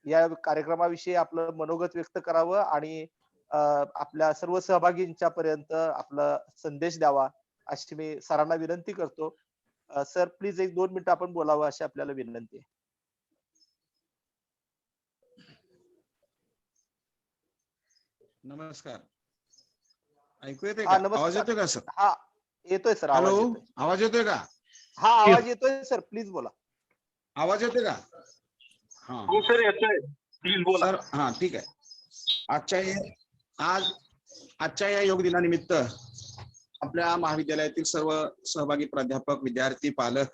या कार्यक्रमाविषयी आपलं मनोगत व्यक्त करावं आणि आपल्या सर्व सहभागींच्या पर्यंत आपला संदेश द्यावा अशी मी सरांना विनंती करतो. सर प्लीज 1-2 मिनिटं आपण बोलावं अशी आपल्याला विनंती आहे. नमस्कार. ऐकू येते हा, का? नमस्कार. आवाज येतोय का सर? हा येतोय सर. आवाज हॅलो, येतोय. आवाज येतोय का? हा आवाज येतोय सर, प्लीज बोला. आवाज येतोय का? हा हो सर, येतोय. प्लीज बोला. सर. हा ठीक आहे. आजच्या या योग दिनानिमित्त आपल्या महाविद्यालयातील सर्व सहभागी प्राध्यापक, विद्यार्थी, पालक,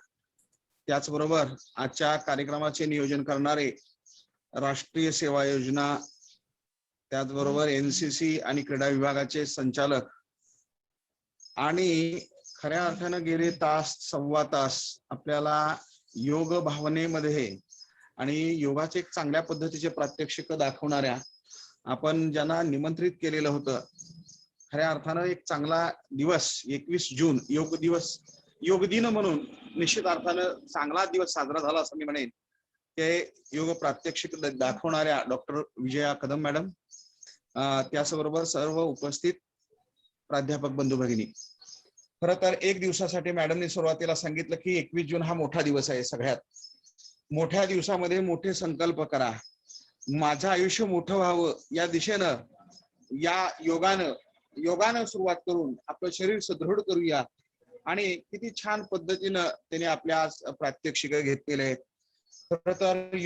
त्याचबरोबर आजच्या कार्यक्रमाचे नियोजन करणारे राष्ट्रीय सेवा योजना, त्याचबरोबर एनसीसी आणि क्रीडा विभागाचे संचालक आणि खऱ्या अर्थानं गेले सव्वा तास आपल्याला योग भावनेमध्ये आणि योगाचे एक चांगल्या पद्धतीचे प्रात्यक्षिक दाखवणाऱ्या आपण ज्यांना निमंत्रित केलेलं होतं, खऱ्या अर्थानं एक चांगला दिवस 21 जून योग दिन म्हणून निश्चित अर्थानं चांगला दिवस साजरा झाला असं मी म्हणेन. ते योग प्रात्यक्षिक दाखवणाऱ्या डॉक्टर विजया कदम मॅडम, त्याचबरोबर सर्व उपस्थित प्राध्यापक बंधू भगिनी. खरं तर एक दिवसासाठी मॅडमने सुरुवातीला सांगितलं की 21 जून हा मोठा दिवस आहे. सगळ्यात मोठ्या दिवसामध्ये मोठे संकल्प करा, माझं आयुष्य मोठं व्हावं या दिशेनं या योगानं सुरुवात करून आपलं शरीर सुदृढ करूया. आणि किती छान पद्धतीनं त्याने आपल्या प्रात्यक्षिक घेतलेले आहेत. खरं तर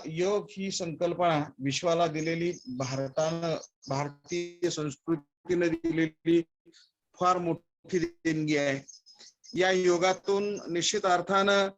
योग ही संकल्पना विश्वाला दिलेली भारतीय संस्कृतीने दिलेली फार मोठी देणगी आहे. या योगातून निश्चित अर्थानं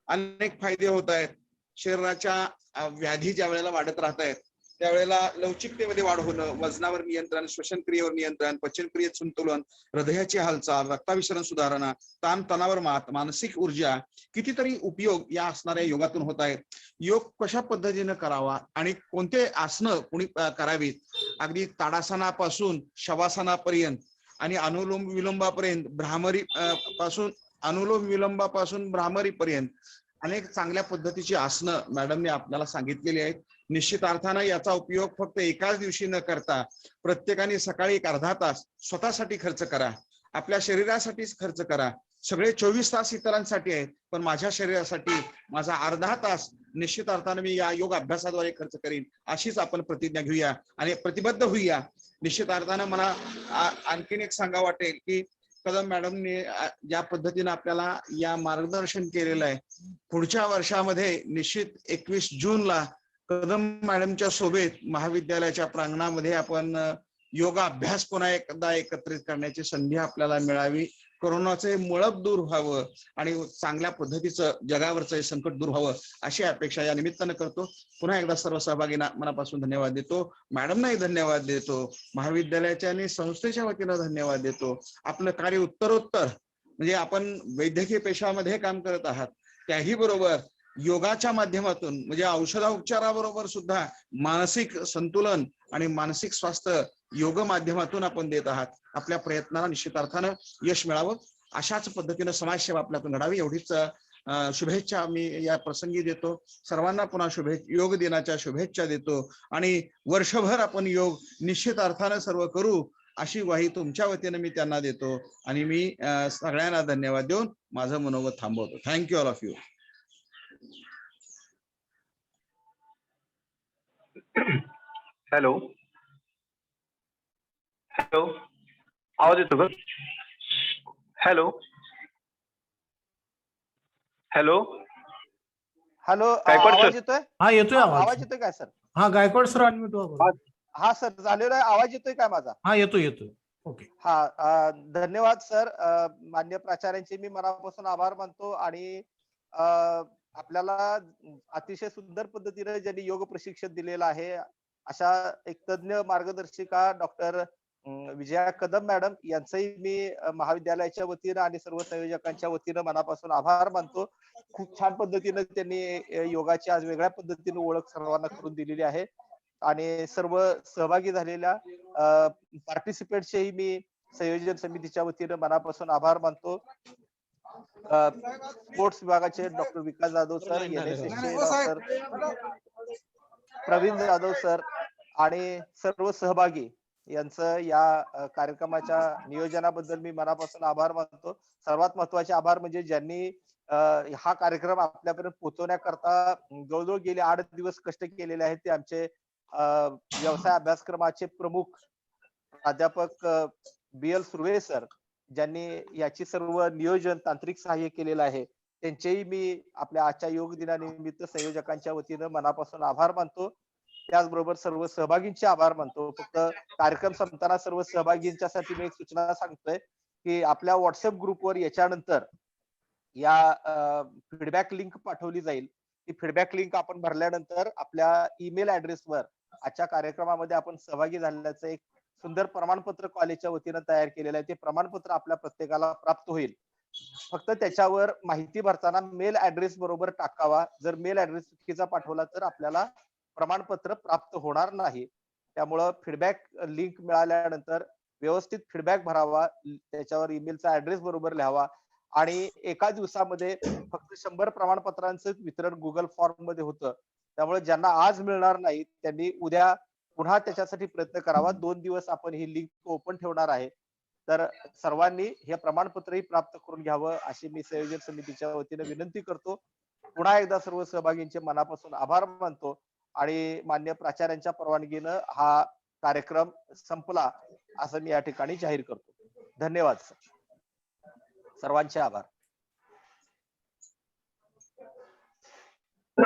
अनेक फायदे होत आहेत. शरीराच्या व्याधी ज्या वेळेला वाढत राहत आहेत त्यावेळेला लवचिकतेमध्ये वाढ होणं, वजनावर नियंत्रण, श्वसनक्रियेवर नियंत्रण, पचनक्रियेत संतुलन, हृदयाची हालचाल, रक्ताभिसरण सुधारणा, ताण तणावर मात, मानसिक ऊर्जा, कितीतरी उपयोग या असणाऱ्या योगातून होत आहेत. योग कशा पद्धतीने करावा आणि कोणते आसनं कुणी करावीत अगदी ताडासनापासून शवासनापर्यंत आणि अनुलोम विलोंबापर्यंत अनुलोम विलोंबापासून भ्रामरीपर्यंत अनेक चांगल्या पद्धतीची आसनं मॅडमने आपल्याला सांगितलेली आहेत. निश्चित अर्थानं याचा उपयोग फक्त एकाच दिवशी न करता प्रत्येकाने सकाळी एक अर्धा तास स्वतःसाठी खर्च करा, आपल्या शरीरासाठीच खर्च करा. सगळे 24 तास इतरांसाठी आहेत, पण माझ्या शरीरासाठी माझा अर्धा तास निश्चित अर्थानं मी या योग अभ्यासाद्वारे खर्च करीन, अशीच आपण प्रतिज्ञा घेऊया आणि प्रतिबद्ध होऊया. निश्चित अर्थानं मला आणखीन एक सांगा वाटेल की कदम मॅडमने ज्या पद्धतीने आपल्याला या मार्गदर्शन केलेलं आहे, पुढच्या वर्षामध्ये निश्चित 21 जूनला कदम मॅडमच्या सोबत महाविद्यालयाच्या प्रांगणामध्ये आपण योगा अभ्यास पुन्हा एकदा एकत्रित करण्याची संधी आपल्याला मिळावी. कोरोनाचे मुळप दूर व्हावं आणि चांगल्या पद्धतीचं जगावरचं हे संकट दूर व्हावं अशी अपेक्षा या निमित्तानं करतो. पुन्हा एकदा सर्व सहभागींना मनापासून धन्यवाद देतो. मॅडमनाही धन्यवाद देतो. महाविद्यालयाच्या आणि संस्थेच्या वतीनं धन्यवाद देतो. आपलं कार्य उत्तरोत्तर म्हणजे आपण वैद्यकीय पेशामध्ये काम करत आहात, त्याही बरोबर योगाच्या माध्यमातून म्हणजे औषधोपचाराबरोबर सुद्धा मानसिक संतुलन आणि मानसिक स्वास्थ्य योग माध्यमातून आपण देत आहात. आपल्या प्रयत्नाला निश्चित अर्थानं यश मिळावं, अशाच पद्धतीनं समाजसेवा आपल्यातून घडावी एवढीच शुभेच्छा मी या प्रसंगी देतो. सर्वांना पुन्हा योग दिनाच्या शुभेच्छा देतो आणि वर्षभर आपण योग निश्चित अर्थानं सर्व करू अशी ग्वाही तुमच्या वतीनं मी त्यांना देतो आणि मी सगळ्यांना धन्यवाद देऊन माझं मनोगत थांबवतो. Thank you all of you. Hello hello, आवाज येतो का? हॅलो हॅलो हॅलो, गायकवाड आवाज सर. येतोय? हा येतोय आवाज आवाज. येतोय काय सर? हा गायकवाड सर अनम्यूट व्हा. हा सर, झालेला आहे. आवाज येतोय काय माझा? हा येतोय. ओके. हा, धन्यवाद सर. मान्य प्राचार्यांचे मी मनापासून आभार मानतो आणि आपल्याला अतिशय सुंदर पद्धतीने ज्यांनी योग प्रशिक्षण दिलेलं आहे अशा एक तज्ञ मार्गदर्शिका डॉक्टर विजया कदम मॅडम यांचंही मी महाविद्यालयाच्या वतीनं आणि सर्व संयोजकांच्या वतीनं मनापासून आभार मानतो. खूप छान पद्धतीने त्यांनी योगाची आज वेगळ्या पद्धतीने ओळख सर्वांना करून दिलेली आहे आणि सर्व सहभागी झालेल्या पार्टिसिपेंटचेही मी संयोजन समितीच्या वतीनं मनापासून आभार मानतो. स्पोर्ट्स विभागाचे डॉक्टर विकास जाधव सर, NSSचे डॉक्टर प्रवीण जाधव सर आणि सर्व सहभागी यांचं या कार्यक्रमाच्या नियोजनाबद्दल मी मनापासून आभार मानतो. सर्वात महत्वाचे आभार म्हणजे ज्यांनी हा कार्यक्रम आपल्यापर्यंत पोहोचवण्याकरता जवळजवळ गेले 8 दिवस कष्ट केलेले आहेत. ते आमचे व्यवसाय अभ्यासक्रमाचे प्रमुख प्राध्यापक BL सुर्वे सर, ज्यांनी याची सर्व नियोजन तांत्रिक सहाय्य केलेलं आहे, त्यांचेही मी आपल्या आजच्या योग दिनानिमित्त संयोजकांच्या वतीनं मनापासून आभार मानतो. त्याचबरोबर सर्व सहभागींचे आभार मानतो. फक्त कार्यक्रम संपताना सर्व सहभागींच्यासाठी मी एक सूचना सांगतोय की आपल्या व्हॉट्सअप ग्रुपवर याच्यानंतर या फीडबॅक लिंक पाठवली जाईल. ती फीडबॅक लिंक आपण भरल्यानंतर आपल्या ईमेल ऍड्रेसवर आजच्या कार्यक्रमामध्ये आपण सहभागी झाल्याचं एक सुंदर प्रमाणपत्र कॉलेजच्या वतीनं तयार केलेलं आहे. ते प्रमाणपत्र आपल्या प्रत्येकाला प्राप्त होईल. फक्त त्याच्यावर माहिती भरताना मेल ऍड्रेस बरोबर टाकावा. जर मेल ऍड्रेस चुकीचा पाठवला तर आपल्याला प्रमाणपत्र प्राप्त होणार नाही. त्यामुळं फीडबॅक लिंक मिळाल्यानंतर व्यवस्थित फीडबॅक भरावा, त्याच्यावर ईमेलचा ऍड्रेस बरोबर लिहावा आणि एका दिवसामध्ये फक्त 100 प्रमाणपत्रांचं वितरण गुगल फॉर्म मध्ये होतं. त्यामुळे ज्यांना आज मिळणार नाही त्यांनी उद्या पुन्हा त्याच्यासाठी प्रयत्न करावा. 2 दिवस आपण ही लिंक ओपन ठेवणार आहे. तर सर्वांनी हे प्रमाणपत्रही प्राप्त करून घ्यावं अशी मी संयोजन समितीच्या वतीने विनंती करतो. पुन्हा एकदा सर्व सहभागींचे मनापासून आभार मानतो आणि मान्य प्राचार्यांच्या परवानगीनं हा कार्यक्रम संपला असं मी या ठिकाणी जाहीर करतो. धन्यवाद सर. सर्वांचे आभार.